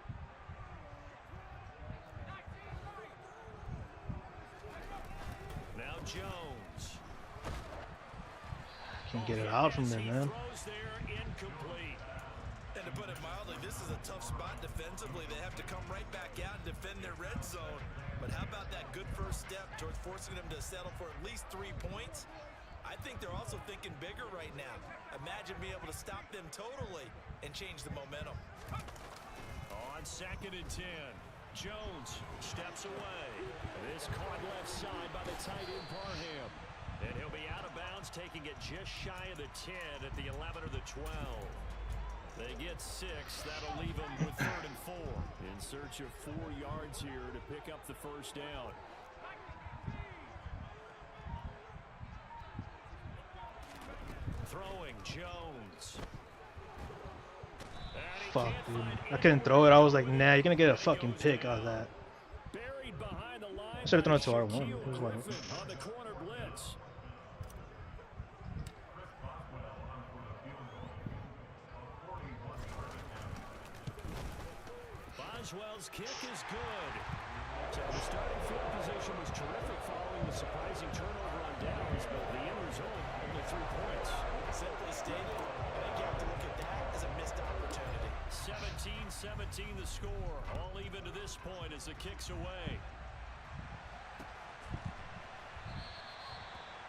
Now Jones. can't get it out from there, man. Throws there, incomplete. And to put it mildly, this is a tough spot defensively. They have to come right back out and defend their red zone. But how about that good first step towards forcing them to settle for at least 3 points? I think they're also thinking bigger right now. Imagine being able to stop them totally and change the momentum. On 2nd and 10, Jones steps away. This caught left side by the tight end Parham. And he'll be out of bounds, taking it just shy of the 10 at the 11 or the 12. They get 6. That'll leave them with 3rd and 4. In search of 4 yards here to pick up the first down. Throwing Jones. Fuck, dude. I couldn't throw it. I was like, nah, you're gonna get a fucking pick out of that. Buried behind the line. I should have thrown it to R1. It was wide open. On the corner blitz. Boswell's kick is good. So the starting field position was terrific following the surprising turnover on downs, but the end result, only 3 points. Simply stated, I think you have to look at that as a missed opportunity. 17-17 the score. All even to this point as the kick's away.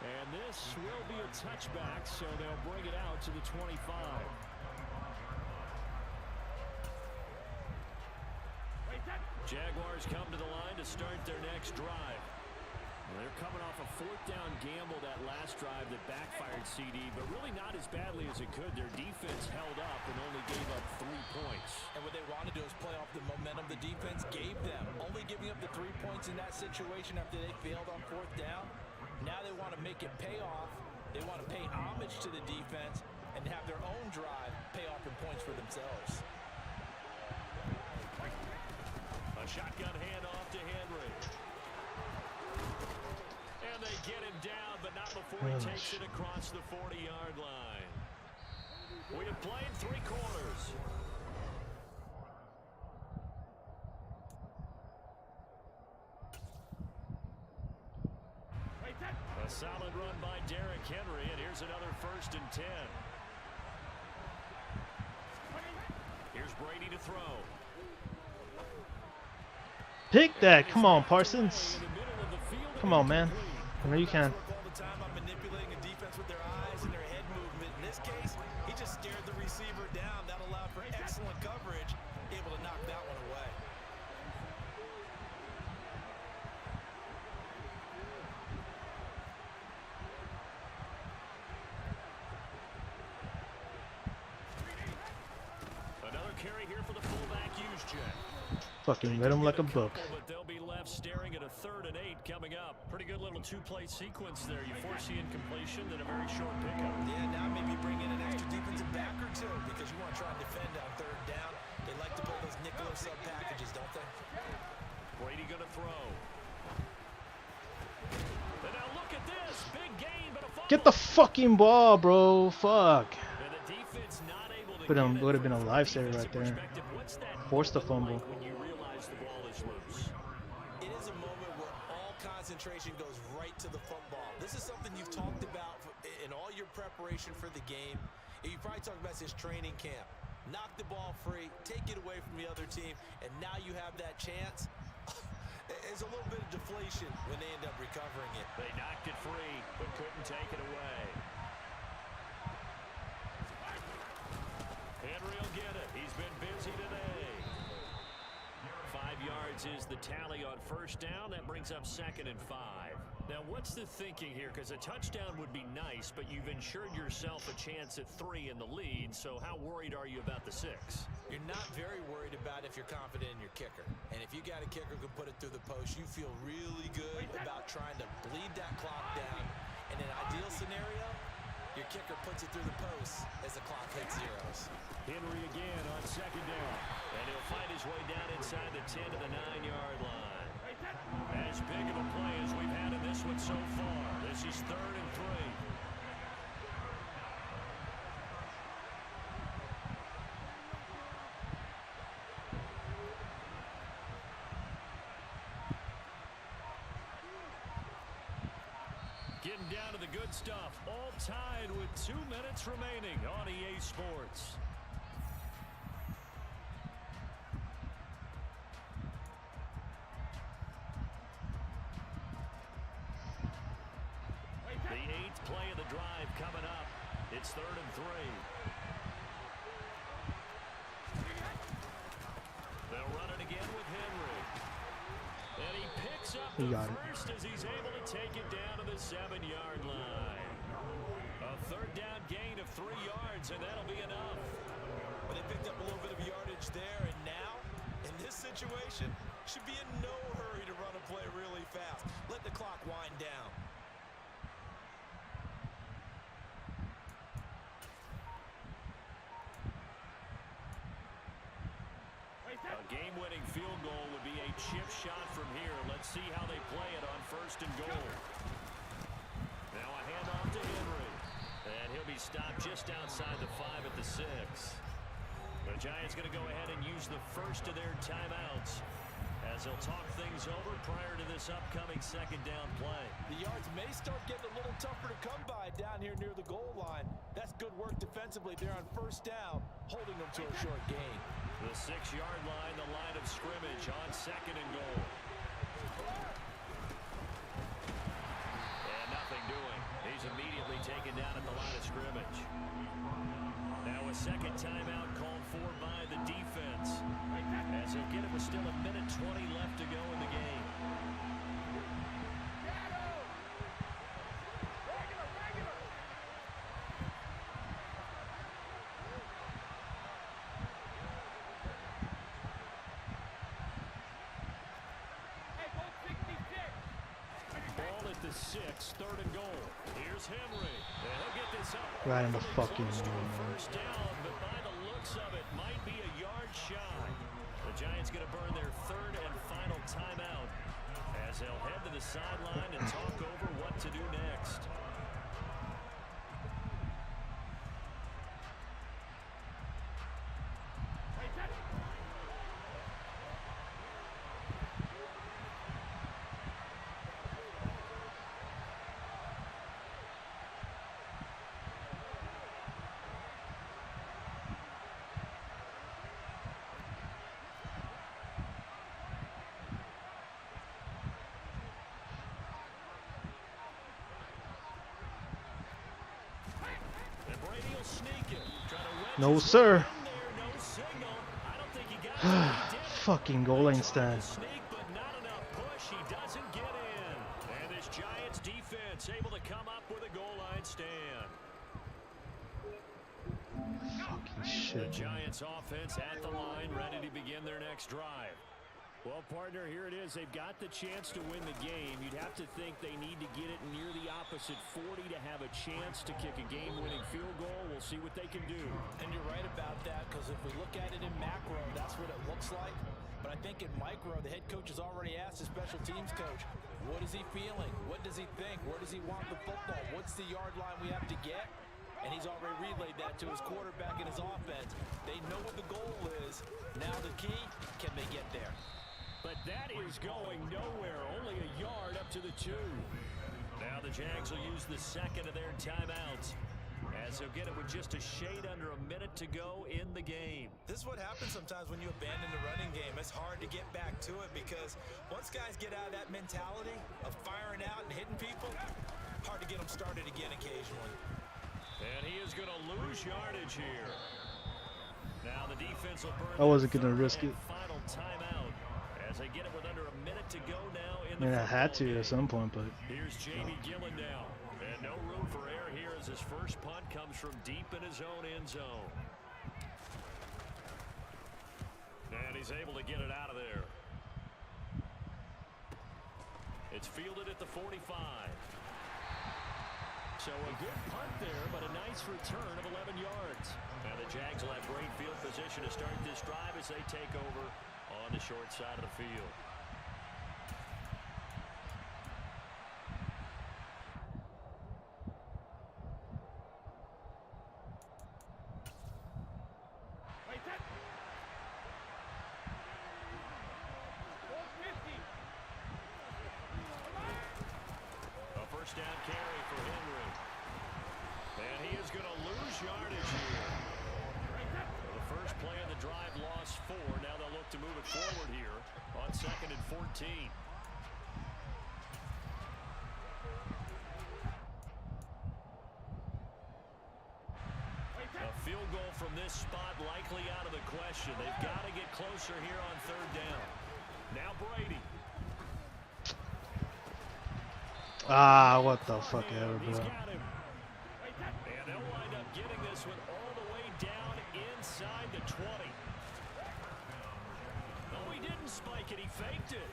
And this will be a touchback, so they'll bring it out to the 25. Jaguars come to the line to start their next drive. They're coming off a 4th down gamble that last drive that backfired CD, but really not as badly as it could. Their defense held up and only gave up 3 points. And what they want to do is play off the momentum the defense gave them. Only giving up the 3 points in that situation after they failed on 4th down. Now they want to make it pay off. They want to pay homage to the defense and have their own drive pay off in points for themselves. A shotgun handoff to Henry. And they get him down, but not before he takes it across the 40-yard line. We have played 3 quarters. A solid run by Derrick Henry, and here's another 1st and 10. Here's Brady to throw. Pick that. Come on, Parsons. Come on, man. I know you can. All the time on manipulating a defense with their eyes and their head movement. In this case, he just stared the receiver down. That allowed for excellent coverage, able to knock that one away. Another carry here for the fullback, Juszczyk. Fucking read him like a book. But they'll be left staring at a 3rd and 8 coming up. Pretty good little 2-play sequence there. You force the incompletion, then a very short pickup. Yeah, now maybe bring in an extra defensive back or 2 because you want to try and defend on 3rd down. They like to play those nickel or sub packages, don't they? Brady gonna throw. And now look at this. Big gain, but a fumble. Get the fucking ball, bro. Fuck. And the defense not able to Would have been a lifesaver right there. Force the fumble. when you realize the ball is loose. It is a moment where all concentration goes right to the football. This is something you've talked about in all your preparation for the game. You probably talked about since training camp. Knock the ball free, take it away from the other team, and now you have that chance. There's a little bit of deflation when they end up recovering it. They knocked it free, but couldn't take it away. Henry will get it. He's been busy today. 5 yards is the tally on 1st down. That brings up 2nd and 5. Now, what's the thinking here? Because a touchdown would be nice, but you've ensured yourself a chance at 3 in the lead. So how worried are you about the 6? You're not very worried about if you're confident in your kicker. And if you got a kicker who can put it through the post, you feel really good about trying to bleed that clock down. In an ideal scenario, your kicker puts it through the post as the clock hits zeros. Henry again on 2nd down. And he'll find his way down inside the 10 to the 9-yard line. As big of a play as we've had in this one so far. This is 3rd and 3. Getting down to the good stuff. All tied with 2 minutes remaining on EA Sports. The 8th play of the drive coming up. It's 3rd and 3. They'll run it again with Henry. And he picks picks up He the got it. first as he's able to take it down to the 7-yard line. A third down gain of 3 yards, and that'll be enough. Well, they picked up a little bit of yardage there, and now, in this situation, should be in no hurry to run a play really fast. Let the clock wind down. A game-winning field goal would be a chip shot from here. Let's see how they play it on 1st and goal. Now a handoff to Henry. And he'll be stopped just outside the 5 at the 6. The Giants going to go ahead and use the first of their timeouts as they'll talk things over prior to this upcoming 2nd down play. The yards may start getting a little tougher to come by down here near the goal line. That's good work defensively there on 1st down, holding them to a short gain. The 6-yard line, the line of scrimmage on 2nd and goal. And nothing doing. He's immediately taken down at the line of scrimmage. Now a 2nd timeout called for by the defense. As he'll get it with still 1:20 left to go in the game. Ball at the 6, 3rd and goal. Here's Henry. And he'll get this up. Right in the fucking Close to a middle. first down, but by the looks of it, might be a yard shy. The Giants going to burn their 3rd and final timeout as they'll head to the sideline and talk over what to do next. No, sir. Fucking goal line stand. And this Giants defense able to come up with a goal line stand. Fucking The shit. Giants offense at the line, ready to begin their next drive. Well, partner, here it is. They've got the chance to win the game. You'd have to think they need to get it near the opposite 40 to have a chance to kick a game-winning field goal. We'll see what they can do. And you're right about that, because if we look at it in macro, that's what it looks like. But I think in micro, the head coach has already asked the special teams coach, what is he feeling? What does he think? Where does he want the football? What's the yard line we have to get? And he's already relayed that to his quarterback and his offense. They know what the goal is. Now the key, can they get there? But that is going nowhere. Only a yard up to the 2. Now the Jags will use the 2nd of their timeouts as they'll get it with just a shade under a minute to go in the game. This is what happens sometimes when you abandon the running game. It's hard to get back to it because once guys get out of that mentality of firing out and hitting people, hard to get them started again occasionally. And he is going to lose yardage here. Now the defense will burn I wasn't their gonna third risk and it. final timeout as they get it with under a minute to go now in I mean, the I had football to game. at some point, but Here's J.B. Gillen now. And no room for error here as his first punt comes from deep in his own end zone. And he's able to get it out of there. It's fielded at the 45. So a good punt there, but a nice return of 11 yards. Now the Jags will have great field position to start this drive as they take over on the short side of the field. A first down carry for Henry. And he is going to lose yardage here. The first play of the drive lost 4. Now they'll look to move it forward here on 2nd and 14. A field goal from this spot likely out of the question. They've got to get closer here on 3rd down. Now Brady. Ah, what the fuck ever, He's bro. got him. And they'll wind up getting this one all the way down inside the 20. No, he didn't spike it. He faked it.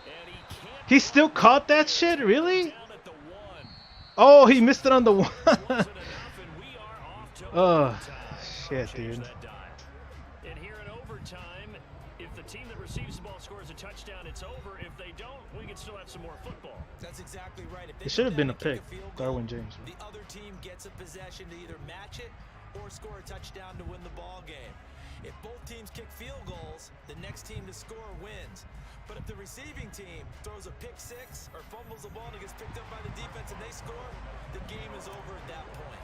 And he can't. He still caught that shit? Really? Down at the 1. Oh, he missed it on the 1. Wasn't enough, and we are off to Oh, overtime. shit, Change dude. that dial. And here in overtime, if the team that receives the ball scores a touchdown, it's over. If they don't, we can still have some more football. That's exactly right. If they It should have go been a down and pick. kick field goal, Darwin James. the other team gets a possession to either match it or score a touchdown to win the ball game. If both teams kick field goals, the next team to score wins. But if the receiving team throws a pick six or fumbles the ball and it gets picked up by the defense and they score, the game is over at that point.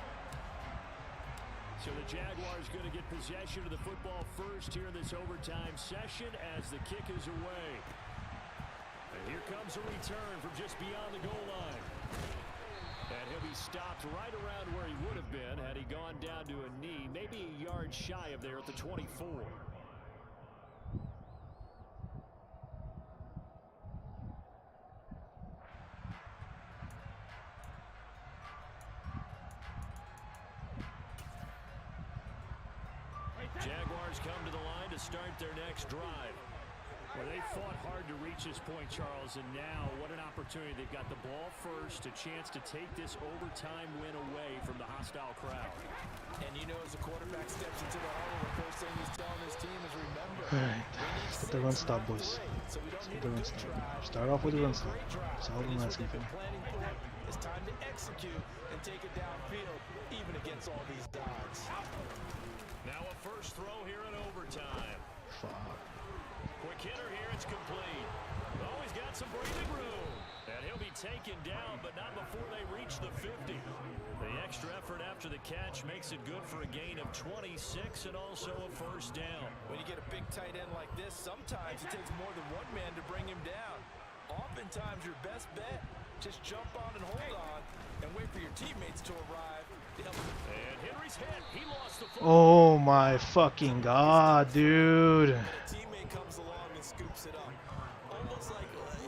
So the Jaguars going to get possession of the football first here in this overtime session as the kick is away. And here comes a return from just beyond the goal line. And he'll be stopped right around where he would have been had he gone down to a knee, maybe a yard shy of there at the 24. Jaguars come to the line to start their next drive. Well, they fought hard to reach this point, Charles, and now what an opportunity. They've got the ball first, a chance to take this overtime win away from the hostile crowd. And you know, as the quarterback steps into the huddle, the first thing he's telling his team is remember. Alright, let's get the run stop, boys. So we don't Let's need get the a run good stop. drive. Start off with the run stop. That's all At I'm least asking what for. they've been planning for. It's time to execute and take it downfield, even against all these dogs. Now a first throw here in overtime. Fuck. Quick hitter here, it's complete. Oh, he's got some breathing room. And he'll be taken down, but not before they reach the 50. The extra effort after the catch makes it good for a gain of 26 and also a first down. When you get a big tight end like this, sometimes it takes more than one man to bring him down. Oftentimes, your best bet, just jump on and hold on and wait for your teammates to arrive. And Henry's hit. He lost the football. Oh my fucking god, dude. A teammate comes along and scoops it up.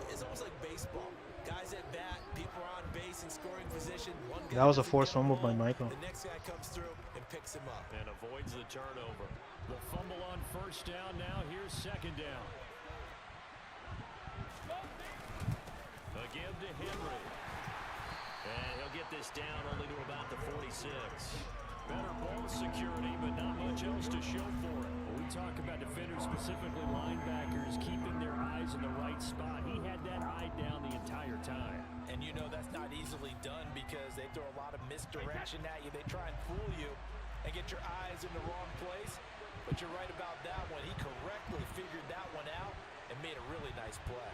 It's almost like baseball. Guys at bat, people are on base in scoring position. One guy That was a doesn't forced get fumble by along, Michael. The next guy comes through and picks him up. And avoids the turnover. The fumble on first down now. Here's second down. A give to Henry. And he'll get this down only to about the 46. Better ball security, but not much else to show for it. When we talk about defenders, specifically linebackers, keeping their eyes in the right spot. He had that eye down the entire time. And you know that's not easily done because they throw a lot of misdirection at you. They try and fool you and get your eyes in the wrong place. But you're right about that one. He correctly figured that one out and made a really nice play.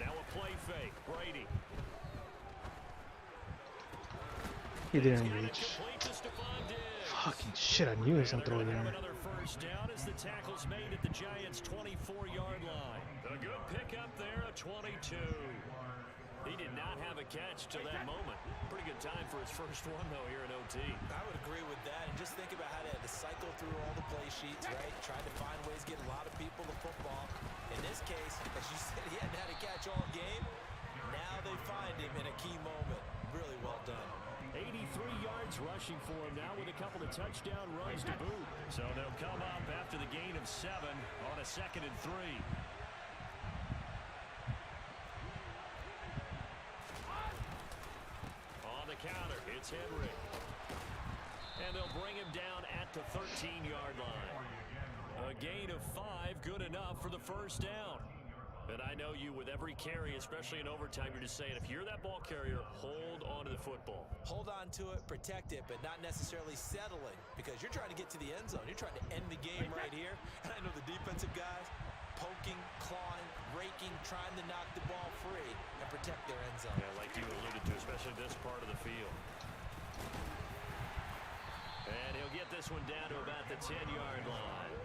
Now a play fake. Brady. He didn't reach. Fucking shit, I knew he was gonna throw it in. Another first down as the tackle's made at the Giants' 24-yard line. A good pickup there, a 22. He did not have a catch till that moment. Pretty good time for his first one, though, here in OT. I would agree with that. And just think about how they had to cycle through all the play sheets, right? Trying to find ways to get a lot of people the football. In this case, as you said, he hadn't had a catch all game. Now they find him in a key moment. Really well done. 83 yards rushing for him now with a couple of touchdown runs to boot. So they'll come up after the gain of 7 on a 2nd and 3. On the counter, it's Henry. And they'll bring him down at the 13-yard line. A gain of 5, good enough for the first down. And I know you, with every carry, especially in overtime, you're just saying, if you're that ball carrier, hold on to the football. Hold on to it, protect it, but not necessarily settling because you're trying to get to the end zone. You're trying to end the game right here. And I know the defensive guys poking, clawing, raking, trying to knock the ball free and protect their end zone. Yeah, like you alluded to, especially this part of the field. And he'll get this one down to about the 10-yard line.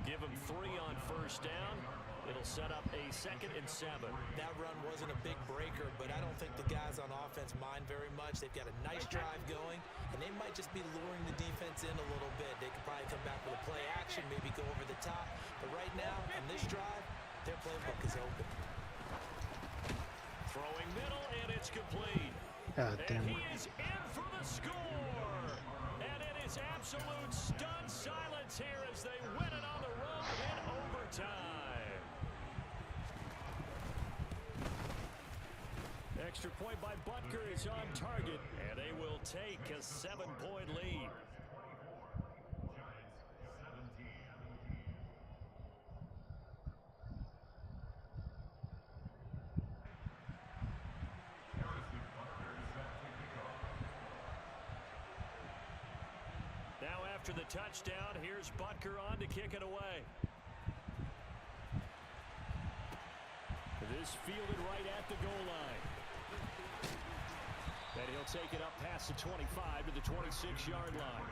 Give him 3 on first down. It'll set up a 2nd and 7. That run wasn't a big breaker, but I don't think the guys on offense mind very much. They've got a nice drive going, and they might just be luring the defense in a little bit. They could probably come back with a play action, maybe go over the top. But right now, on this drive, their playbook is open. Throwing middle, and it's complete. God damn And it. he is in for the score. And it is absolute stunned silence here as they win it on the road in overtime. Extra point by Butker is on target, and they will take a 7-point lead. Now after the touchdown, here's Butker on to kick it away. This fielded right at the goal line. And he'll take it up past the 25 to the 26-yard line.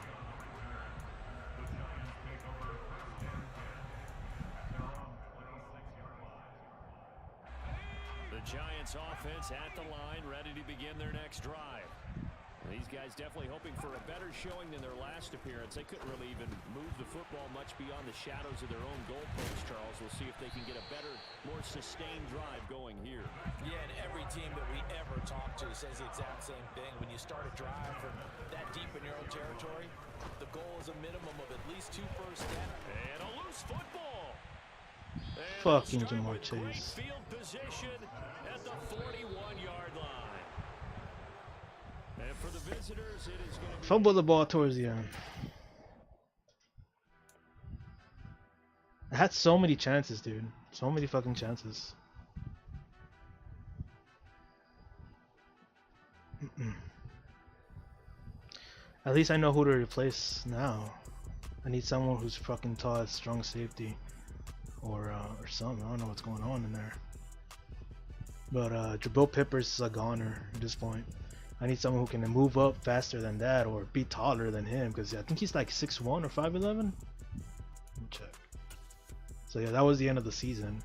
The Giants offense at the line, ready to begin their next drive. These guys definitely hoping for a better showing than their last appearance. They couldn't really even move the football much beyond the shadows of their own goalposts, Charles. We'll see if they can get a better, more sustained drive going here. Yeah, and every team that we ever talk to says the exact same thing. When you start a drive from that deep in your own territory, the goal is a minimum of at least 2 first downs. And a loose football. And Fucking they'll start Jamar with great Chase. field position at the 41-yard line. And for the visitors, it is going to be Fumble the ball towards the end. I had so many chances, dude. So many fucking chances. At least I know who to replace now. I need someone who's fucking tall as strong safety. Or something. I don't know what's going on in there. But Jabril Peppers is a goner at this point. I need someone who can move up faster than that or be taller than him, because I think he's like 6'1" or 5'11". Let me check. So yeah, that was the end of the season.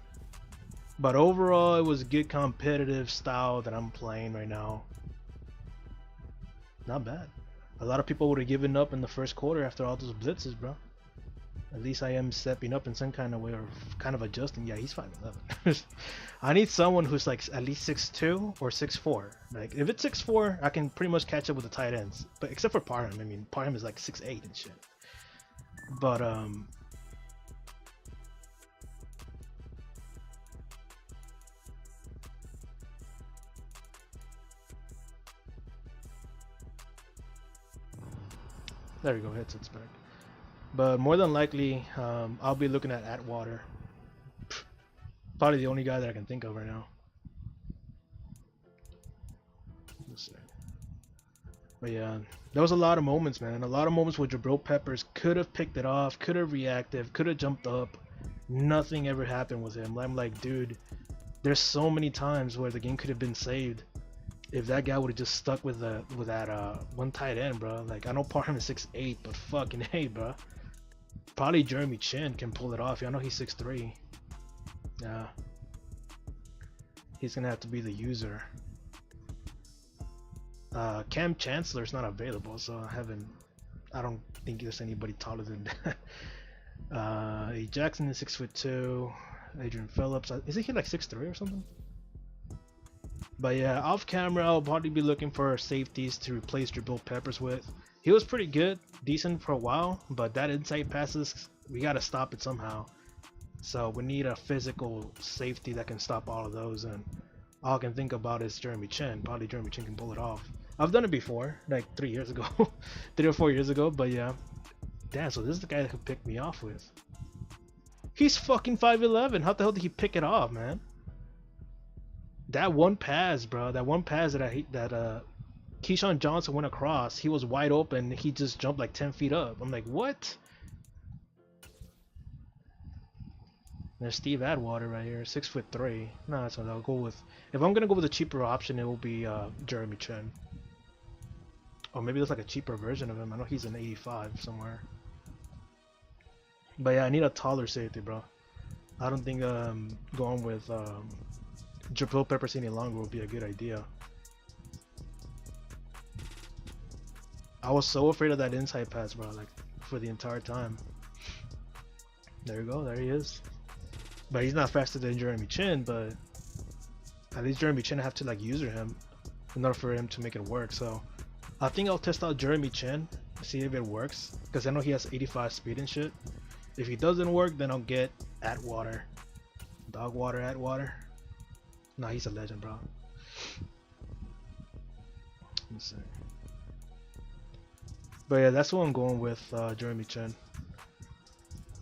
But overall, it was a good competitive style that I'm playing right now. Not bad. A lot of people would have given up in the first quarter after all those blitzes, bro. At least I am stepping up in some kind of way or kind of adjusting. Yeah, he's 5'11". I need someone who's like at least 6'2" or 6'4". Like if it's 6'4", I can pretty much catch up with the tight ends. But except for Parham, I mean Parham is like 6'8" and shit. But there we go, headsets back. But more than likely, I'll be looking at Atwater. Probably the only guy that I can think of right now. Let's see. But yeah, there was a lot of moments, man. A lot of moments where Jabril Peppers could have picked it off, could have reacted, could have jumped up. Nothing ever happened with him. I'm like, dude, there's so many times where the game could have been saved if that guy would have just stuck with that one tight end, bro. Like, I know Parham is 6'8", but fucking hey, bro. Probably Jeremy Chin can pull it off. I know he's 6'3". Yeah. He's gonna have to be the user. Cam Chancellor's not available, so I don't think there's anybody taller than that. A Jackson is 6'2". Adrian Phillips, isn't he like 6'3" or something? But yeah, off camera, I'll probably be looking for safeties to replace Jabril Peppers with. He was pretty good, decent for a while, but that inside passes, we gotta stop it somehow. So we need a physical safety that can stop all of those, and all I can think about is Jeremy Chin. Probably Jeremy Chin can pull it off. I've done it before, like 3 years ago, 3 or 4 years ago, but yeah. Damn, so this is the guy that could pick me off with. He's fucking 5'11". How the hell did he pick it off, man? That one pass, bro. That one pass that Keyshawn Johnson went across. He was wide open. He just jumped like 10 feet up. I'm like, what? There's Steve Atwater right here, 6'3". No, that's what I'll go with. If I'm gonna go with a cheaper option, it will be Jeremy Chin. Or maybe there's like a cheaper version of him. I know he's an 85 somewhere. But yeah, I need a taller safety, bro. I don't think going with Jabril Peppers any longer would be a good idea. I was so afraid of that inside pass, bro, like for the entire time. There you go, there he is. But he's not faster than Jeremy Chin, but at least Jeremy Chin have to like user him in order for him to make it work. So I think I'll test out Jeremy Chin, see if it works, because I know he has 85 speed and shit. If he doesn't work, then I'll get Atwater. Dog water, Atwater. Nah, he's a legend, bro. Let me see. But yeah, that's what I'm going with, Jeremy Chin.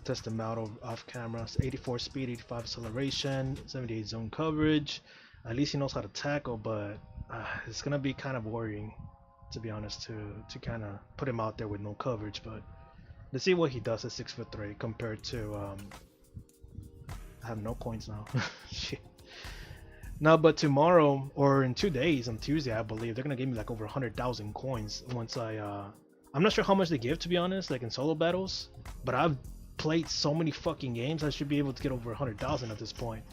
Test him out off camera. 84 speed, 85 acceleration, 78 zone coverage. At least he knows how to tackle, but it's gonna be kind of worrying, to be honest, to kind of put him out there with no coverage. But let's see what he does at 6'3" compared to I have no coins now. Shit. No, but tomorrow or in 2 days, on Tuesday, I believe they're gonna give me like over 100,000 coins once I'm not sure how much they give, to be honest, like in solo battles, but I've played so many fucking games, I should be able to get over 100,000 at this point.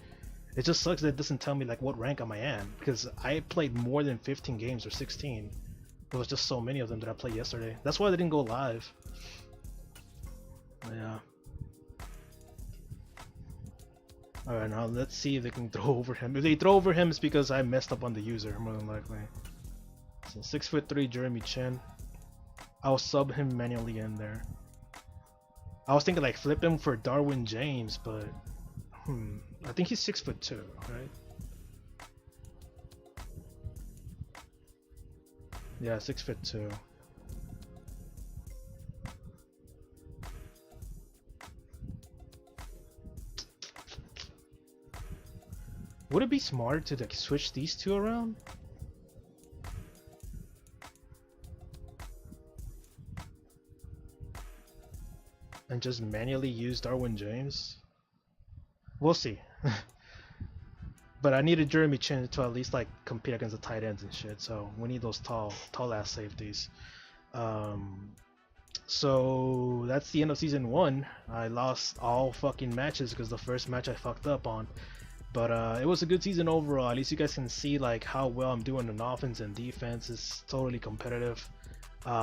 It just sucks that it doesn't tell me like what rank am I in, because I played more than 15 games or 16. There was just so many of them that I played yesterday. That's why they didn't go live. Yeah. Alright, now let's see if they can throw over him. If they throw over him, it's because I messed up on the user, more than likely. So 6'3" Jeremy Chin. I'll sub him manually in there. I was thinking like flip him for Darwin James, but I think he's 6'2", right? Yeah, 6'2". Would it be smarter to like switch these two around? And just manually use Darwin James? We'll see. But I needed Jeremy Chin to at least like compete against the tight ends and shit, so we need those tall ass safeties. So that's the end of season 1. I lost all fucking matches because the first match I fucked up on. But it was a good season overall. At least you guys can see like how well I'm doing in offense and defense. It's totally competitive.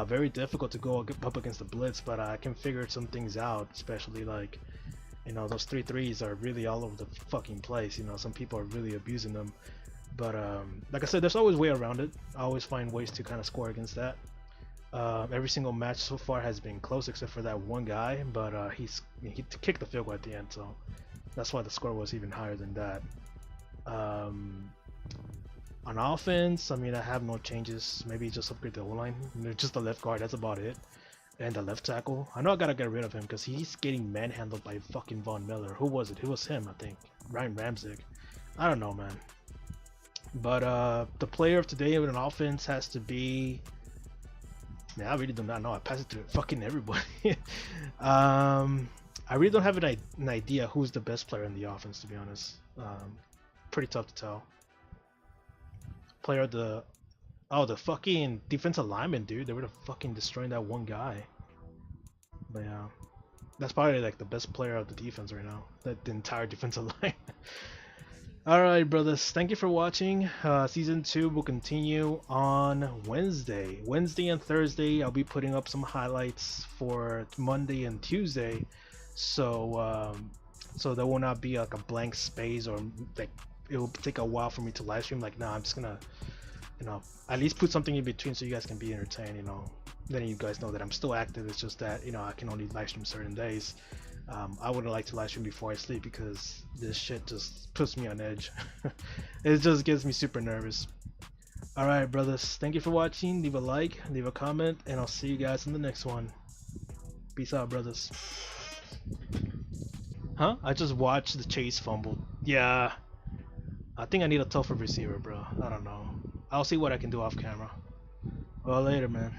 Very difficult to go up against the blitz, but I can figure some things out, especially like, you know, those 3-3s are really all over the fucking place. You know, some people are really abusing them. But like I said, there's always a way around it. I always find ways to kind of score against that. Every single match so far has been close except for that one guy, but he kicked the field goal at the end, so that's why the score was even higher than that. On offense, I mean, I have no changes. Maybe just upgrade the O-line. Just the left guard, that's about it. And the left tackle. I know I gotta get rid of him because he's getting manhandled by fucking Von Miller. Who was it? It was him, I think. Ryan Ramczyk. I don't know, man. But the player of today with an offense has to be... Man, I really do not know. I pass it to fucking everybody. I really don't have an idea who's the best player in the offense, to be honest. Pretty tough to tell. Player of the... Oh, the fucking defensive lineman, dude. They were fucking destroying that one guy. But yeah. That's probably like the best player of the defense right now. The entire defensive line. Alright, brothers. Thank you for watching. Season 2 will continue on Wednesday. Wednesday and Thursday, I'll be putting up some highlights for Monday and Tuesday. So, so there will not be like a blank space, or like it will take a while for me to live stream. Like, nah, I'm just gonna, you know, at least put something in between so you guys can be entertained, you know. Then you guys know that I'm still active. It's just that, you know, I can only live stream certain days. I wouldn't like to live stream before I sleep because this shit just puts me on edge. It just gets me super nervous. Alright, brothers, thank you for watching. Leave a like, leave a comment, and I'll see you guys in the next one. Peace out, brothers. Huh? I just watched the Chase fumble. Yeah. I think I need a tougher receiver, bro. I don't know. I'll see what I can do off camera. Well, later, man.